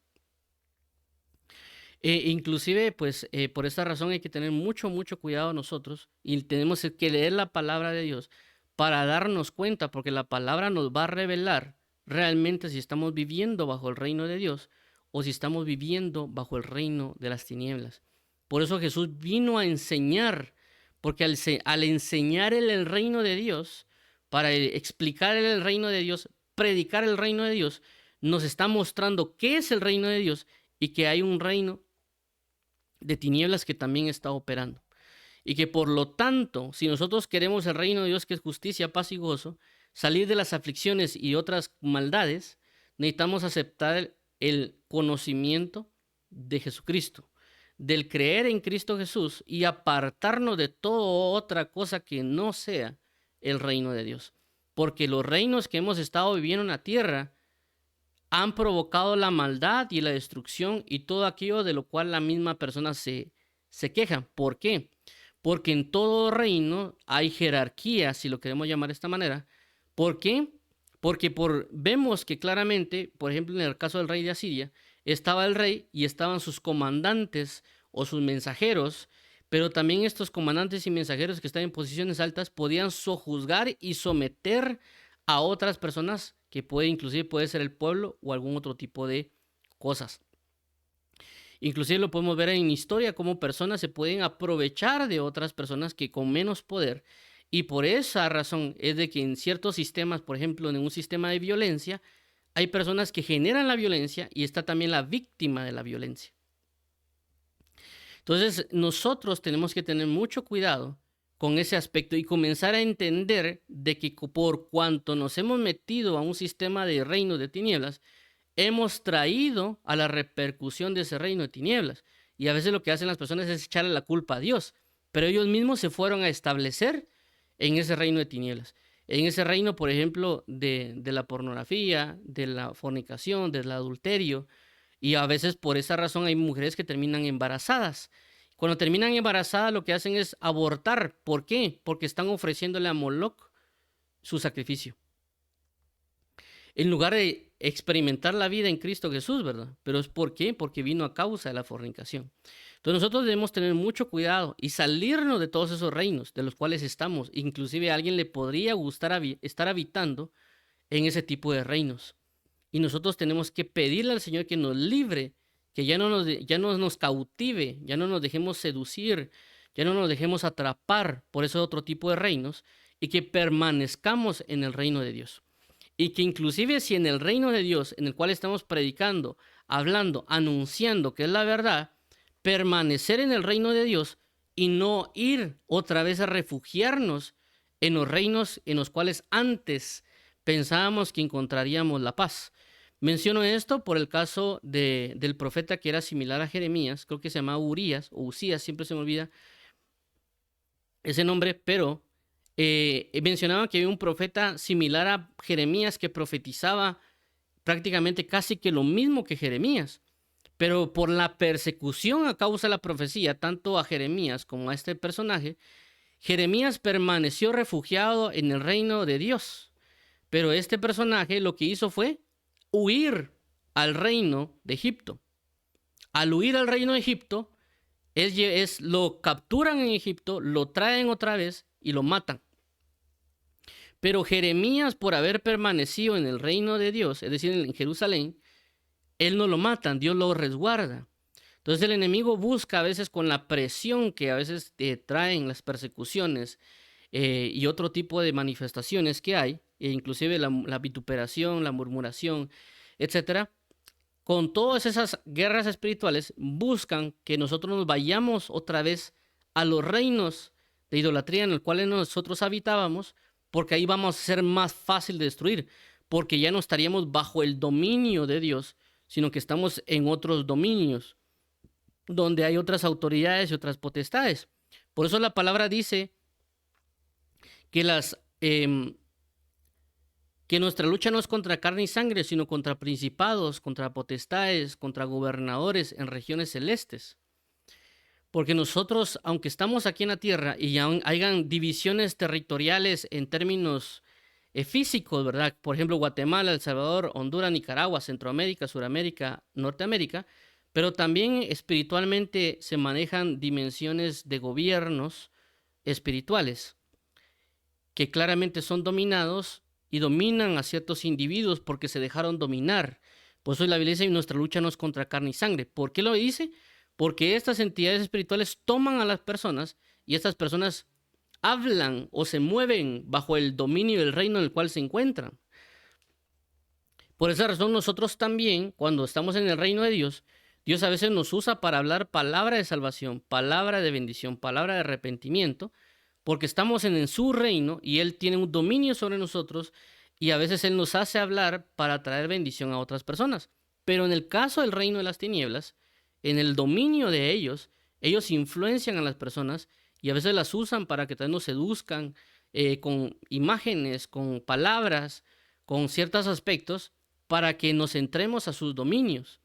Inclusive, pues, por esta razón hay que tener mucho cuidado nosotros y tenemos que leer la palabra de Dios para darnos cuenta, porque la palabra nos va a revelar realmente si estamos viviendo bajo el reino de Dios o si estamos viviendo bajo el reino de las tinieblas. Por eso Jesús vino a enseñar, porque al enseñar el reino de Dios, para explicar el reino de Dios, predicar el reino de Dios, nos está mostrando qué es el reino de Dios y que hay un reino de tinieblas que también está operando. Y que por lo tanto, si nosotros queremos el reino de Dios, que es justicia, paz y gozo, salir de las aflicciones y otras maldades, necesitamos aceptar el conocimiento de Jesucristo, del creer en Cristo Jesús y apartarnos de toda otra cosa que no sea el reino de Dios. Porque los reinos que hemos estado viviendo en la tierra han provocado la maldad y la destrucción y todo aquello de lo cual la misma persona se queja. ¿Por qué? Porque en todo reino hay jerarquía, si lo queremos llamar de esta manera. ¿Por qué? Porque vemos que claramente, por ejemplo, en el caso del rey de Asiria, estaba el rey y estaban sus comandantes o sus mensajeros, pero también estos comandantes y mensajeros que están en posiciones altas podían sojuzgar y someter a otras personas que inclusive puede ser el pueblo o algún otro tipo de cosas. Inclusive lo podemos ver en historia, cómo personas se pueden aprovechar de otras personas que con menos poder. Y por esa razón es de que en ciertos sistemas, por ejemplo, en un sistema de violencia, hay personas que generan la violencia y está también la víctima de la violencia. Entonces, nosotros tenemos que tener mucho cuidado con ese aspecto y comenzar a entender de que por cuanto nos hemos metido a un sistema de reino de tinieblas, hemos traído a la repercusión de ese reino de tinieblas. Y a veces lo que hacen las personas es echarle la culpa a Dios, pero ellos mismos se fueron a establecer en ese reino de tinieblas. En ese reino, por ejemplo, de la pornografía, de la fornicación, del adulterio. Y a veces por esa razón hay mujeres que terminan embarazadas. Cuando terminan embarazadas lo que hacen es abortar. ¿Por qué? Porque están ofreciéndole a Moloch su sacrificio. En lugar de experimentar la vida en Cristo Jesús, ¿verdad? Pero es ¿por qué? Porque vino a causa de la fornicación. Entonces nosotros debemos tener mucho cuidado y salirnos de todos esos reinos de los cuales estamos. Inclusive a alguien le podría gustar estar habitando en ese tipo de reinos. Y nosotros tenemos que pedirle al Señor que nos libre, que ya no nos cautive, ya no nos dejemos seducir, ya no nos dejemos atrapar por ese otro tipo de reinos y que permanezcamos en el reino de Dios. Y que inclusive si en el reino de Dios, en el cual estamos predicando, hablando, anunciando que es la verdad, permanecer en el reino de Dios y no ir otra vez a refugiarnos en los reinos en los cuales antes pensábamos que encontraríamos la paz. Menciono esto por el caso del profeta que era similar a Jeremías, creo que se llamaba Urías o Usías, siempre se me olvida ese nombre, pero mencionaba que había un profeta similar a Jeremías que profetizaba prácticamente casi que lo mismo que Jeremías. Pero por la persecución a causa de la profecía, tanto a Jeremías como a este personaje, Jeremías permaneció refugiado en el reino de Dios. Pero este personaje lo que hizo fue huir al reino de Egipto. Al huir al reino de Egipto, lo capturan en Egipto, lo traen otra vez y lo matan. Pero Jeremías, por haber permanecido en el reino de Dios, es decir, en Jerusalén, él no lo matan, Dios lo resguarda. Entonces el enemigo busca a veces con la presión que a veces traen las persecuciones y otro tipo de manifestaciones que hay, e inclusive la vituperación, la murmuración, etcétera. Con todas esas guerras espirituales buscan que nosotros nos vayamos otra vez a los reinos de idolatría en el cual nosotros habitábamos, porque ahí vamos a ser más fácil de destruir, porque ya no estaríamos bajo el dominio de Dios, sino que estamos en otros dominios, donde hay otras autoridades y otras potestades. Por eso la palabra dice que que nuestra lucha no es contra carne y sangre, sino contra principados, contra potestades, contra gobernadores en regiones celestes. Porque nosotros, aunque estamos aquí en la tierra y hayan divisiones territoriales en términos físicos, ¿verdad? Por ejemplo, Guatemala, El Salvador, Honduras, Nicaragua, Centroamérica, Suramérica, Norteamérica, pero también espiritualmente se manejan dimensiones de gobiernos espirituales que claramente son dominados y dominan a ciertos individuos porque se dejaron dominar. Por eso la Biblia dice, nuestra lucha no es contra carne y sangre. ¿Por qué lo dice? Porque estas entidades espirituales toman a las personas y estas personas hablan o se mueven bajo el dominio del reino en el cual se encuentran. Por esa razón nosotros también, cuando estamos en el reino de Dios, Dios a veces nos usa para hablar palabra de salvación, palabra de bendición, palabra de arrepentimiento, porque estamos en su reino y Él tiene un dominio sobre nosotros y a veces Él nos hace hablar para traer bendición a otras personas. Pero en el caso del reino de las tinieblas, en el dominio de ellos, ellos influencian a las personas y a veces las usan para que también nos seduzcan con imágenes, con palabras, con ciertos aspectos, para que nos entremos a sus dominios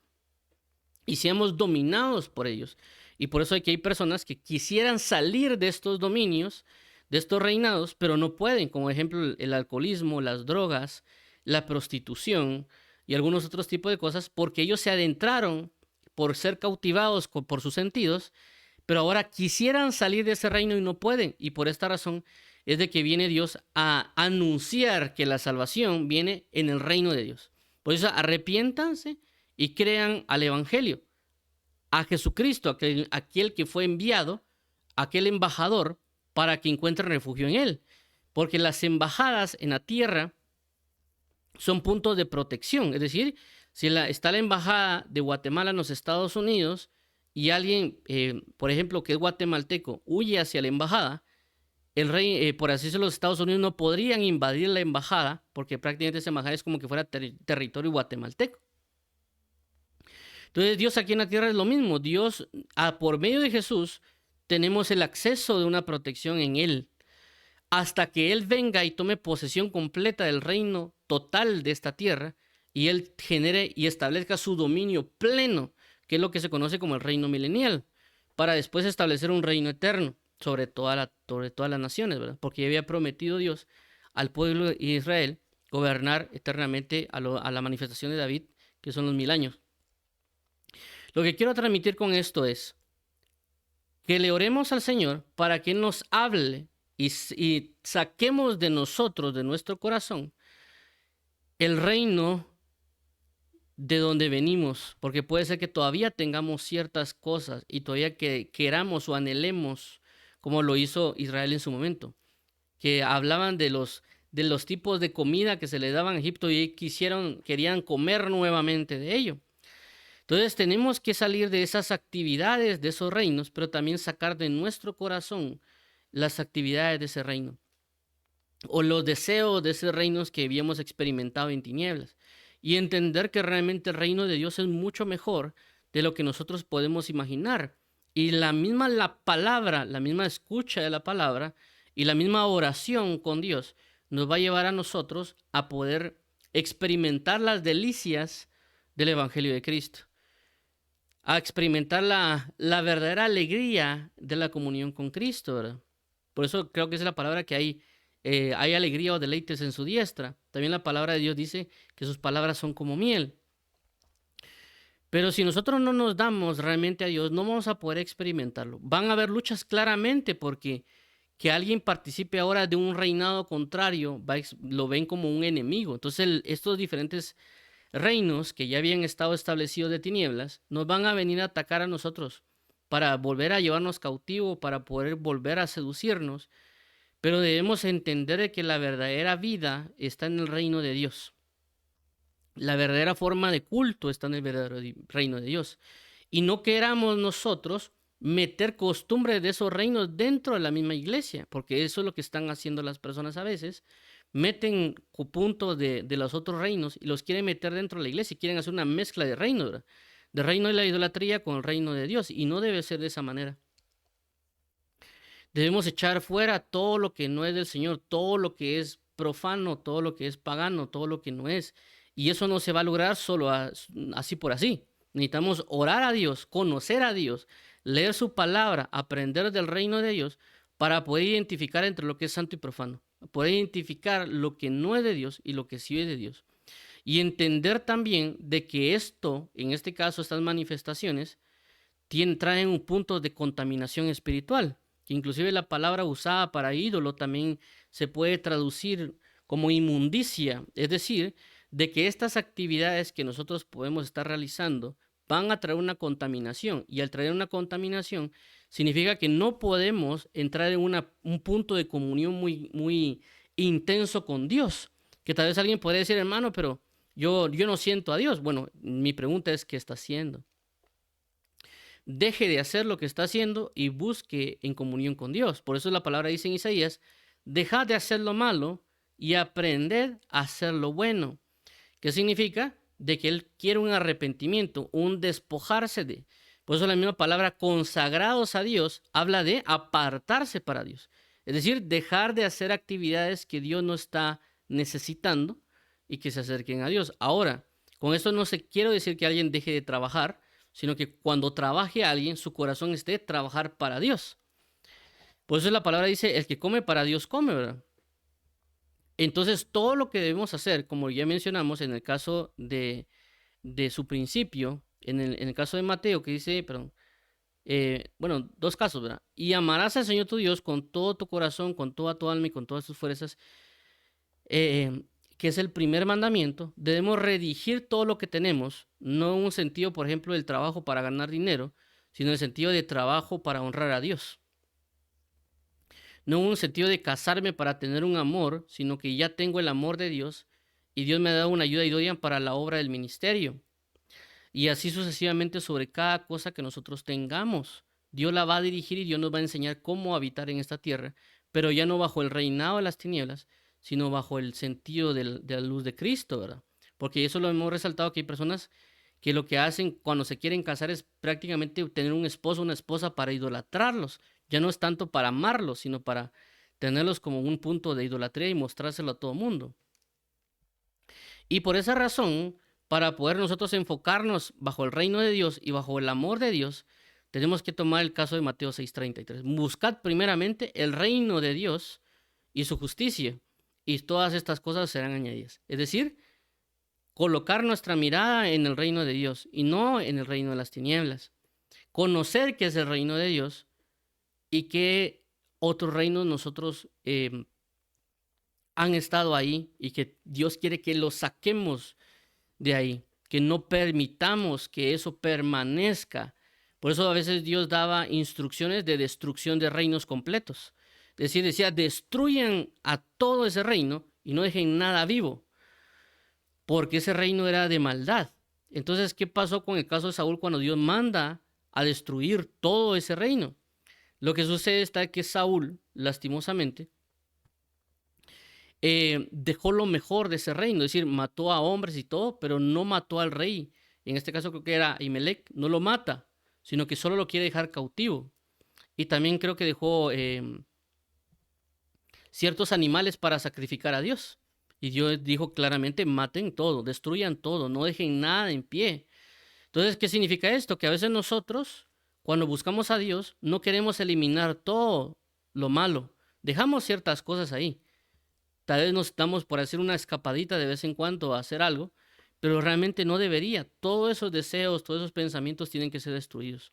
y seamos dominados por ellos. Y por eso hay personas que quisieran salir de estos dominios, de estos reinados, pero no pueden, como ejemplo el alcoholismo, las drogas, la prostitución y algunos otros tipos de cosas, porque ellos se adentraron por ser cautivados por sus sentidos, pero ahora quisieran salir de ese reino y no pueden. Y por esta razón es de que viene Dios a anunciar que la salvación viene en el reino de Dios. Por eso arrepiéntanse y crean al Evangelio, a Jesucristo, aquel que fue enviado, aquel embajador, para que encuentren refugio en Él. Porque las embajadas en la tierra son puntos de protección. Es decir, si está la embajada de Guatemala en los Estados Unidos y alguien, por ejemplo, que es guatemalteco, huye hacia la embajada, el rey, por así decirlo, los Estados Unidos no podrían invadir la embajada porque prácticamente esa embajada es como que fuera territorio guatemalteco. Entonces Dios aquí en la tierra es lo mismo. Dios, por medio de Jesús, tenemos el acceso de una protección en Él. Hasta que Él venga y tome posesión completa del reino total de esta tierra y Él genere y establezca su dominio pleno, que es lo que se conoce como el reino milenial, para después establecer un reino eterno sobre todas las naciones, ¿verdad? Porque ya había prometido Dios al pueblo de Israel gobernar eternamente a la manifestación de David, que son los 1000 años. Lo que quiero transmitir con esto es que le oremos al Señor para que nos hable y saquemos de nosotros, de nuestro corazón, el reino de donde venimos, porque puede ser que todavía tengamos ciertas cosas y todavía que queramos o anhelemos, como lo hizo Israel en su momento, que hablaban de los tipos de comida que se le daban a Egipto y querían comer nuevamente de ello. Entonces tenemos que salir de esas actividades, de esos reinos, pero también sacar de nuestro corazón las actividades de ese reino o los deseos de esos reinos que habíamos experimentado en tinieblas y entender que realmente el reino de Dios es mucho mejor de lo que nosotros podemos imaginar. Y la misma escucha de la palabra y la misma oración con Dios nos va a llevar a nosotros a poder experimentar las delicias del Evangelio de Cristo, a experimentar la verdadera alegría de la comunión con Cristo, ¿verdad? Por eso creo que es la palabra que hay alegría o deleites en su diestra. También la palabra de Dios dice que sus palabras son como miel. Pero si nosotros no nos damos realmente a Dios, no vamos a poder experimentarlo. Van a haber luchas claramente porque que alguien participe ahora de un reinado contrario, lo ven como un enemigo. Entonces estos diferentes reinos que ya habían estado establecidos de tinieblas, nos van a venir a atacar a nosotros para volver a llevarnos cautivo, para poder volver a seducirnos. Pero debemos entender que la verdadera vida está en el reino de Dios. La verdadera forma de culto está en el verdadero reino de Dios. Y no queramos nosotros meter costumbres de esos reinos dentro de la misma iglesia, porque eso es lo que están haciendo las personas a veces. Meten puntos de los otros reinos y los quieren meter dentro de la iglesia y quieren hacer una mezcla de reinos, ¿verdad? De reino de la idolatría con el reino de Dios, y no debe ser de esa manera. Debemos echar fuera todo lo que no es del Señor, todo lo que es profano, todo lo que es pagano, todo lo que no es. Y eso no se va a lograr solo así por así. Necesitamos orar a Dios, conocer a Dios, leer su palabra, aprender del reino de Dios para poder identificar entre lo que es santo y profano, poder identificar lo que no es de Dios y lo que sí es de Dios. Y entender también de que esto, en este caso estas manifestaciones, traen un punto de contaminación espiritual, que inclusive la palabra usada para ídolo también se puede traducir como inmundicia, es decir, de que estas actividades que nosotros podemos estar realizando van a traer una contaminación, y al traer una contaminación significa que no podemos entrar en un punto de comunión muy intenso con Dios. Que tal vez alguien podría decir, hermano, pero yo no siento a Dios. Bueno, mi pregunta es, ¿qué está haciendo? Deje de hacer lo que está haciendo y busque en comunión con Dios. Por eso la palabra dice en Isaías, dejad de hacer lo malo y aprended a hacer lo bueno. ¿Qué significa? De que Él quiere un arrepentimiento, un despojarse de. Por eso la misma palabra consagrados a Dios habla de apartarse para Dios. Es decir, dejar de hacer actividades que Dios no está necesitando y que se acerquen a Dios. Ahora, con esto no quiero decir que alguien deje de trabajar, sino que cuando trabaje a alguien, su corazón esté trabajar para Dios. Por eso la palabra dice, el que come para Dios come, ¿verdad? Entonces, todo lo que debemos hacer, como ya mencionamos en el caso de su principio, en el caso de Mateo, que dice, perdón, bueno, dos casos, ¿verdad? Y amarás al Señor tu Dios con todo tu corazón, con toda tu alma y con todas tus fuerzas, que es el primer mandamiento. Debemos redirigir todo lo que tenemos, no en un sentido, por ejemplo, del trabajo para ganar dinero, sino en el sentido de trabajo para honrar a Dios. No en un sentido de casarme para tener un amor, sino que ya tengo el amor de Dios y Dios me ha dado una ayuda idónea para la obra del ministerio. Y así sucesivamente sobre cada cosa que nosotros tengamos. Dios la va a dirigir y Dios nos va a enseñar cómo habitar en esta tierra, pero ya no bajo el reinado de las tinieblas, sino bajo el sentido de la luz de Cristo, ¿verdad? Porque eso lo hemos resaltado, que hay personas que lo que hacen cuando se quieren casar es prácticamente tener un esposo o una esposa para idolatrarlos. Ya no es tanto para amarlos, sino para tenerlos como un punto de idolatría y mostrárselo a todo mundo. Y por esa razón, para poder nosotros enfocarnos bajo el reino de Dios y bajo el amor de Dios, tenemos que tomar el caso de Mateo 6:33. Buscad primeramente el reino de Dios y su justicia, y todas estas cosas serán añadidas. Es decir, colocar nuestra mirada en el reino de Dios y no en el reino de las tinieblas. Conocer qué es el reino de Dios y qué otros reinos nosotros han estado ahí y que Dios quiere que los saquemos de ahí, que no permitamos que eso permanezca. Por eso a veces Dios daba instrucciones de destrucción de reinos completos. Es decir, decía, destruyan a todo ese reino y no dejen nada vivo, porque ese reino era de maldad. Entonces, ¿qué pasó con el caso de Saúl cuando Dios manda a destruir todo ese reino? Lo que sucede está que Saúl, lastimosamente, dejó lo mejor de ese reino, es decir, mató a hombres y todo, pero no mató al rey. En este caso creo que era Ahimelech, no lo mata, sino que solo lo quiere dejar cautivo. Y también creo que dejó ciertos animales para sacrificar a Dios. Y Dios dijo claramente, maten todo, destruyan todo, no dejen nada en pie. Entonces, ¿qué significa esto? Que a veces nosotros, cuando buscamos a Dios, no queremos eliminar todo lo malo. Dejamos ciertas cosas ahí. Tal vez nos estamos por hacer una escapadita de vez en cuando a hacer algo, pero realmente no debería. Todos esos deseos, todos esos pensamientos tienen que ser destruidos.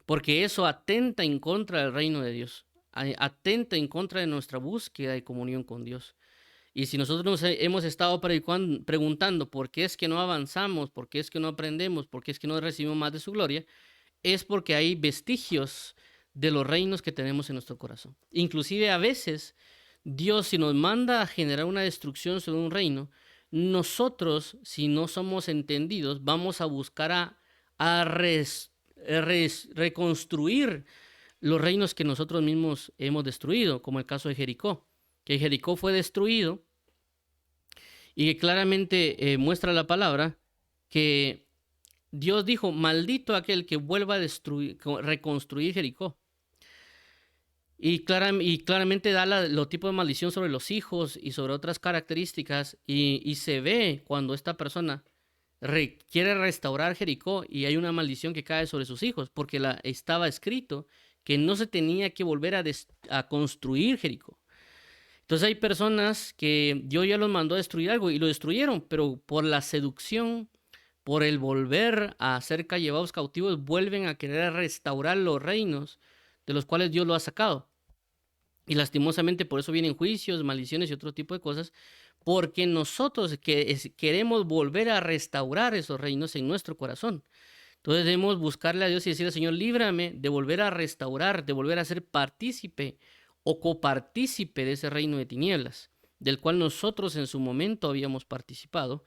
Porque eso atenta en contra del reino de Dios. Atenta en contra de nuestra búsqueda de comunión con Dios. Y si nosotros nos hemos estado preguntando por qué es que no avanzamos, por qué es que no aprendemos, por qué es que no recibimos más de su gloria, es porque hay vestigios de los reinos que tenemos en nuestro corazón. Inclusive a veces Dios, si nos manda a generar una destrucción sobre un reino, nosotros, si no somos entendidos, vamos a buscar a reconstruir los reinos que nosotros mismos hemos destruido, como el caso de Jericó, que Jericó fue destruido y que claramente muestra la palabra que Dios dijo, maldito aquel que vuelva a reconstruir Jericó. Y claramente da los tipos de maldición sobre los hijos y sobre otras características. Y se ve cuando esta persona quiere restaurar Jericó y hay una maldición que cae sobre sus hijos, porque estaba escrito que no se tenía que volver a construir Jericó. Entonces hay personas que Dios ya los mandó a destruir algo y lo destruyeron, pero por la seducción, por el volver a ser llevados cautivos, vuelven a querer restaurar los reinos de los cuales Dios lo ha sacado. Y lastimosamente por eso vienen juicios, maldiciones y otro tipo de cosas, porque nosotros queremos volver a restaurar esos reinos en nuestro corazón. Entonces debemos buscarle a Dios y decirle, Señor, líbrame de volver a restaurar, de volver a ser partícipe o copartícipe de ese reino de tinieblas, del cual nosotros en su momento habíamos participado,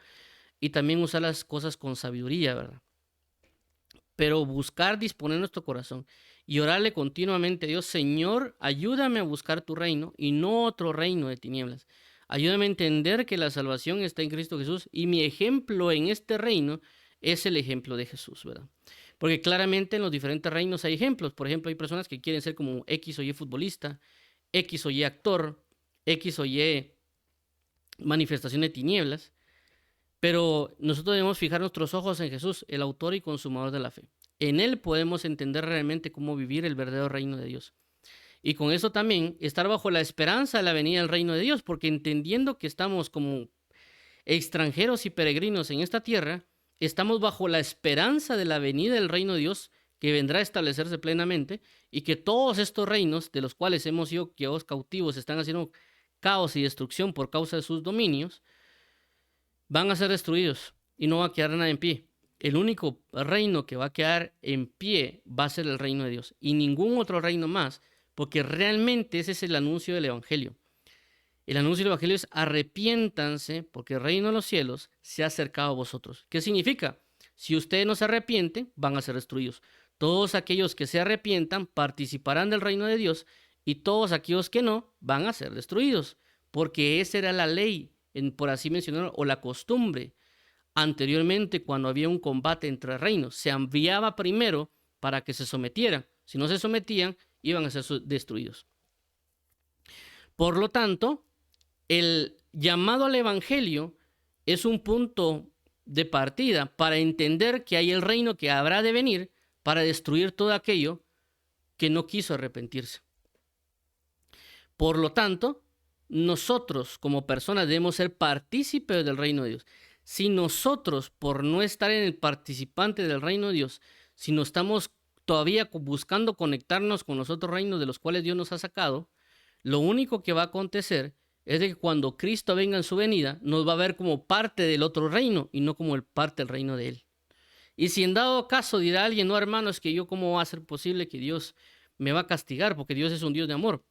y también usar las cosas con sabiduría, ¿verdad? Pero buscar disponer nuestro corazón y orarle continuamente a Dios, Señor, ayúdame a buscar tu reino y no otro reino de tinieblas. Ayúdame a entender que la salvación está en Cristo Jesús y mi ejemplo en este reino es el ejemplo de Jesús, ¿verdad? Porque claramente en los diferentes reinos hay ejemplos. Por ejemplo, hay personas que quieren ser como X o Y futbolista, X o Y actor, X o Y manifestación de tinieblas. Pero nosotros debemos fijar nuestros ojos en Jesús, el autor y consumador de la fe. En Él podemos entender realmente cómo vivir el verdadero reino de Dios. Y con eso también estar bajo la esperanza de la venida del reino de Dios, porque entendiendo que estamos como extranjeros y peregrinos en esta tierra, estamos bajo la esperanza de la venida del reino de Dios que vendrá a establecerse plenamente y que todos estos reinos de los cuales hemos sido llevados cautivos están haciendo caos y destrucción por causa de sus dominios, van a ser destruidos y no va a quedar nada en pie. El único reino que va a quedar en pie va a ser el reino de Dios y ningún otro reino más, porque realmente ese es el anuncio del Evangelio. El anuncio del Evangelio es arrepiéntanse porque el reino de los cielos se ha acercado a vosotros. ¿Qué significa? Si ustedes no se arrepienten, van a ser destruidos. Todos aquellos que se arrepientan participarán del reino de Dios y todos aquellos que no van a ser destruidos, porque esa era la ley, por así mencionarlo, o la costumbre. Anteriormente, cuando había un combate entre reinos, se enviaba primero para que se sometieran. Si no se sometían, iban a ser destruidos. Por lo tanto, el llamado al Evangelio es un punto de partida para entender que hay el reino que habrá de venir para destruir todo aquello que no quiso arrepentirse. Por lo tanto, nosotros como personas debemos ser partícipes del reino de Dios. Si nosotros, por no estar en el participante del reino de Dios, si no estamos todavía buscando conectarnos con los otros reinos de los cuales Dios nos ha sacado, lo único que va a acontecer es de que cuando Cristo venga en su venida, nos va a ver como parte del otro reino y no como parte del reino de Él. Y si en dado caso dirá alguien, no hermano, es que yo cómo va a ser posible que Dios me va a castigar porque Dios es un Dios de amor.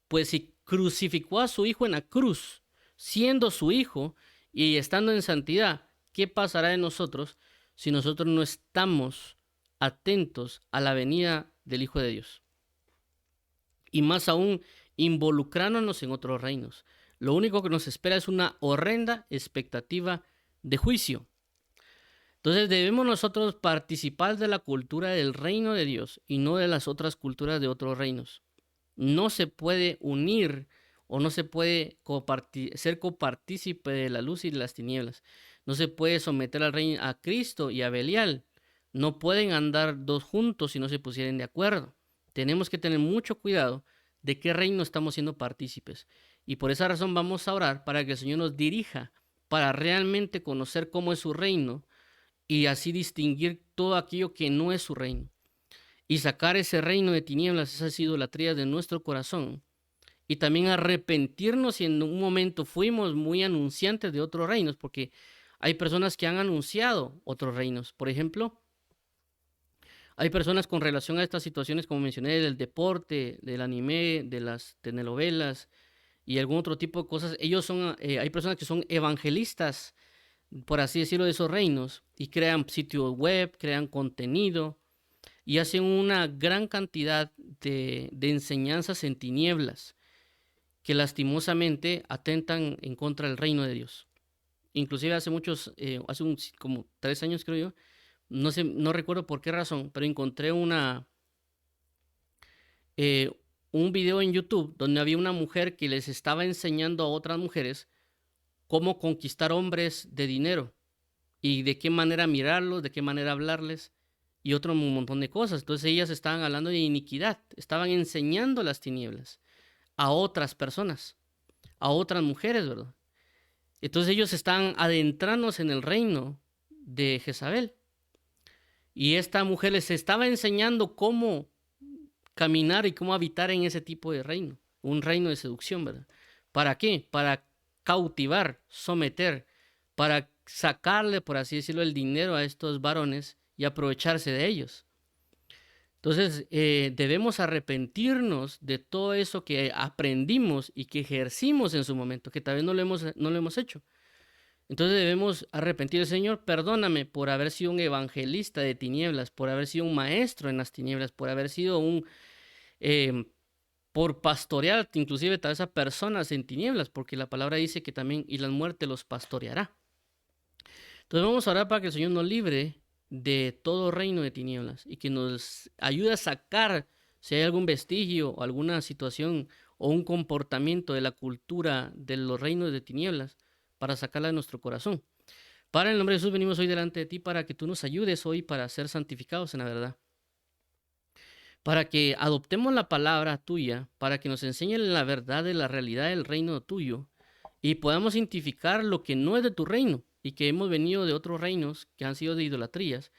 Pues si crucificó a su hijo en la cruz, siendo su hijo y estando en santidad, ¿qué pasará de nosotros si nosotros no estamos atentos a la venida del Hijo de Dios? Y más aún, involucrándonos en otros reinos. Lo único que nos espera es una horrenda expectativa de juicio. Entonces debemos nosotros participar de la cultura del reino de Dios y no de las otras culturas de otros reinos. No se puede unir o no se puede ser copartícipe de la luz y de las tinieblas. No se puede someter al reino a Cristo y a Belial. No pueden andar dos juntos si no se pusieren de acuerdo. Tenemos que tener mucho cuidado de qué reino estamos siendo partícipes. Y por esa razón vamos a orar para que el Señor nos dirija para realmente conocer cómo es su reino y así distinguir todo aquello que no es su reino. Y sacar ese reino de tinieblas, esa ha sido la idolatría de nuestro corazón. Y también arrepentirnos si en un momento fuimos muy anunciantes de otros reinos, porque hay personas que han anunciado otros reinos. Por ejemplo, hay personas con relación a estas situaciones, como mencioné, del deporte, del anime, de las telenovelas y algún otro tipo de cosas. Hay personas que son evangelistas, por así decirlo, de esos reinos y crean sitios web, crean contenido y hacen una gran cantidad de enseñanzas en tinieblas que lastimosamente atentan en contra del reino de Dios. Inclusive hace como 3 años creo yo, no recuerdo por qué razón, pero encontré un video en YouTube donde había una mujer que les estaba enseñando a otras mujeres cómo conquistar hombres de dinero y de qué manera mirarlos, de qué manera hablarles y otro montón de cosas. Entonces ellas estaban hablando de iniquidad, estaban enseñando las tinieblas a otras personas, a otras mujeres, ¿verdad? Entonces ellos están adentrándose en el reino de Jezabel. Y esta mujer les estaba enseñando cómo caminar y cómo habitar en ese tipo de reino, un reino de seducción, ¿verdad? ¿Para qué? Para cautivar, someter, para sacarle, por así decirlo, el dinero a estos varones y aprovecharse de ellos. Entonces, debemos arrepentirnos de todo eso que aprendimos y que ejercimos en su momento, que tal vez no lo hemos hecho. Entonces debemos arrepentir, Señor, perdóname por haber sido un evangelista de tinieblas, por haber sido un maestro en las tinieblas, por haber sido por pastorear inclusive tal vez a personas en tinieblas, porque la palabra dice que también y la muerte los pastoreará. Entonces vamos a orar para que el Señor nos libre de todo reino de tinieblas y que nos ayude a sacar si hay algún vestigio o alguna situación o un comportamiento de la cultura de los reinos de tinieblas para sacarla de nuestro corazón. Padre, en el nombre de Jesús venimos hoy delante de ti para que tú nos ayudes hoy para ser santificados en la verdad. Para que adoptemos la palabra tuya, para que nos enseñe la verdad de la realidad del reino tuyo y podamos identificar lo que no es de tu reino y que hemos venido de otros reinos que han sido de idolatrías,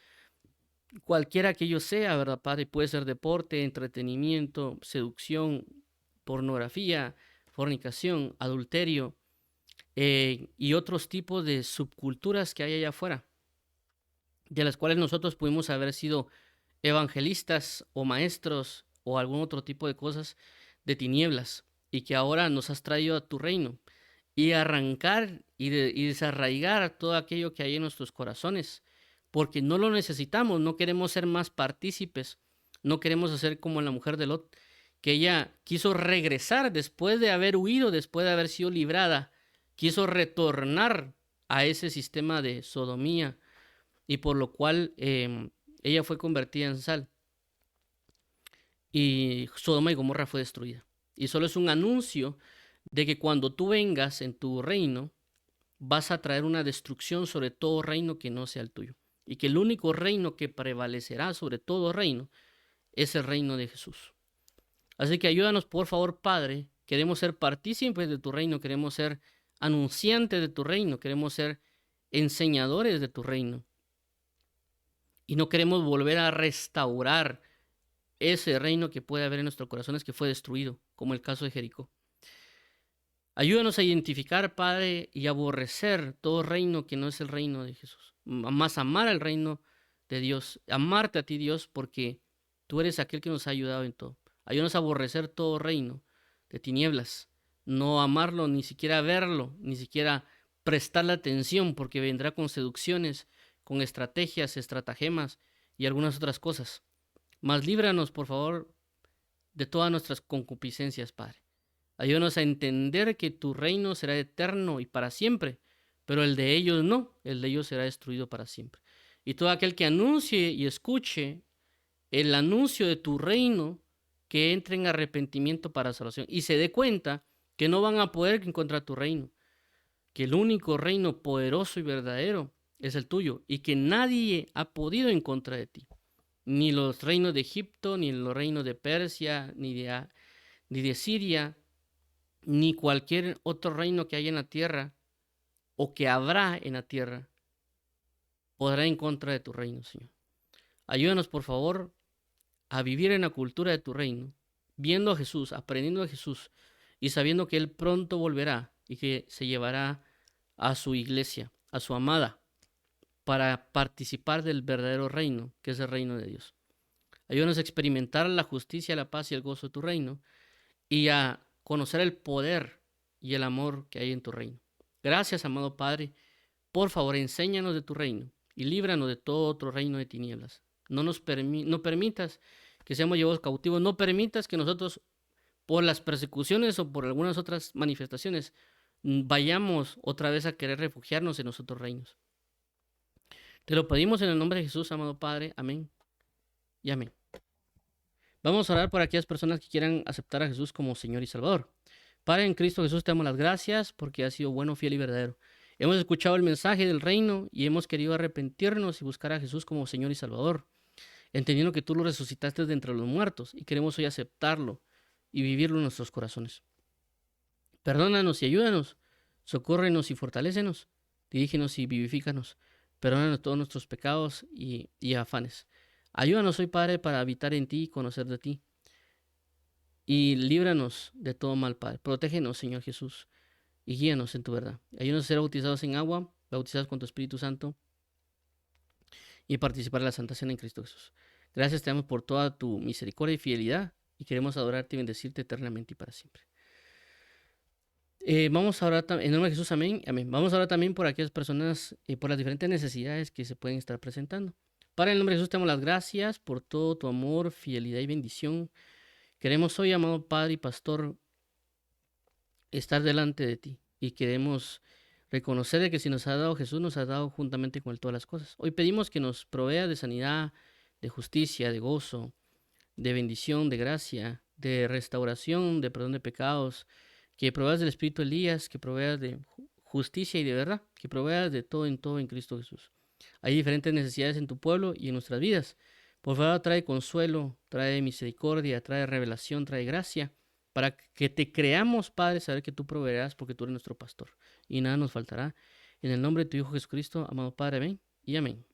cualquiera que ello sea, ¿verdad, Padre? Puede ser deporte, entretenimiento, seducción, pornografía, fornicación, adulterio y otros tipos de subculturas que hay allá afuera, de las cuales nosotros pudimos haber sido evangelistas o maestros o algún otro tipo de cosas de tinieblas y que ahora nos has traído a tu reino y arrancar y desarraigar todo aquello que hay en nuestros corazones, porque no lo necesitamos, no queremos ser más partícipes, no queremos hacer como la mujer de Lot, que ella quiso regresar después de haber huido, después de haber sido librada, quiso retornar a ese sistema de sodomía y por lo cual ella fue convertida en sal y Sodoma y Gomorra fue destruida. Y solo es un anuncio de que cuando tú vengas en tu reino, vas a traer una destrucción sobre todo reino que no sea el tuyo. Y que el único reino que prevalecerá sobre todo reino es el reino de Jesús. Así que ayúdanos, por favor, Padre. Queremos ser partícipes de tu reino, queremos ser anunciantes de tu reino, queremos ser enseñadores de tu reino. Y no queremos volver a restaurar ese reino que puede haber en nuestros corazones que fue destruido, como el caso de Jericó. Ayúdanos a identificar, Padre, y aborrecer todo reino que no es el reino de Jesús. Más amar al reino de Dios, amarte a ti, Dios, porque tú eres aquel que nos ha ayudado en todo. Ayúdanos a aborrecer todo reino de tinieblas, no amarlo, ni siquiera verlo, ni siquiera prestarle atención, porque vendrá con seducciones, con estrategias, estratagemas y algunas otras cosas. Mas líbranos, por favor, de todas nuestras concupiscencias, Padre. Ayúdanos a entender que tu reino será eterno y para siempre, pero el de ellos no, el de ellos será destruido para siempre. Y todo aquel que anuncie y escuche el anuncio de tu reino, que entre en arrepentimiento para salvación y se dé cuenta que no van a poder encontrar tu reino, que el único reino poderoso y verdadero es el tuyo y que nadie ha podido en contra de ti. Ni los reinos de Egipto, ni los reinos de Persia, ni de Siria, ni cualquier otro reino que haya en la tierra o que habrá en la tierra podrá en contra de tu reino, Señor. Ayúdanos, por favor, a vivir en la cultura de tu reino, viendo a Jesús, aprendiendo a Jesús y sabiendo que Él pronto volverá y que se llevará a su iglesia, a su amada, para participar del verdadero reino, que es el reino de Dios. Ayúdanos a experimentar la justicia, la paz y el gozo de tu reino y a conocer el poder y el amor que hay en tu reino. Gracias, amado Padre. Por favor, enséñanos de tu reino y líbranos de todo otro reino de tinieblas. No permitas que seamos llevados cautivos. No permitas que nosotros, por las persecuciones o por algunas otras manifestaciones, vayamos otra vez a querer refugiarnos en los otros reinos. Te lo pedimos en el nombre de Jesús, amado Padre. Amén y amén. Vamos a orar por aquellas personas que quieran aceptar a Jesús como Señor y Salvador. Padre, en Cristo Jesús te damos las gracias porque has sido bueno, fiel y verdadero. Hemos escuchado el mensaje del reino y hemos querido arrepentirnos y buscar a Jesús como Señor y Salvador, entendiendo que tú lo resucitaste de entre los muertos y queremos hoy aceptarlo y vivirlo en nuestros corazones. Perdónanos y ayúdanos, socórrenos y fortalécenos, dirígenos y vivifícanos, perdónanos todos nuestros pecados y afanes. Ayúdanos hoy, Padre, para habitar en ti y conocer de ti. Y líbranos de todo mal, Padre. Protégenos, Señor Jesús, y guíanos en tu verdad. Ayúdanos a ser bautizados en agua, bautizados con tu Espíritu Santo, y participar de la Santa Cena en Cristo Jesús. Gracias te damos por toda tu misericordia y fidelidad y queremos adorarte y bendecirte eternamente y para siempre. Vamos a orar en el nombre de Jesús, amén, amén. Vamos a orar también por aquellas personas, por las diferentes necesidades que se pueden estar presentando. Padre, en el nombre de Jesús te damos las gracias por todo tu amor, fidelidad y bendición. Queremos hoy, amado Padre y Pastor, estar delante de ti y queremos reconocer de que si nos ha dado Jesús, nos ha dado juntamente con él todas las cosas. Hoy pedimos que nos provea de sanidad, de justicia, de gozo, de bendición, de gracia, de restauración, de perdón de pecados, que proveas del Espíritu Elías, que proveas de justicia y de verdad, que proveas de todo en Cristo Jesús. Hay diferentes necesidades en tu pueblo y en nuestras vidas. Por favor, trae consuelo, trae misericordia, trae revelación, trae gracia, para que te creamos, Padre, saber que tú proveerás porque tú eres nuestro pastor y nada nos faltará. En el nombre de tu Hijo Jesucristo, amado Padre, amén y amén.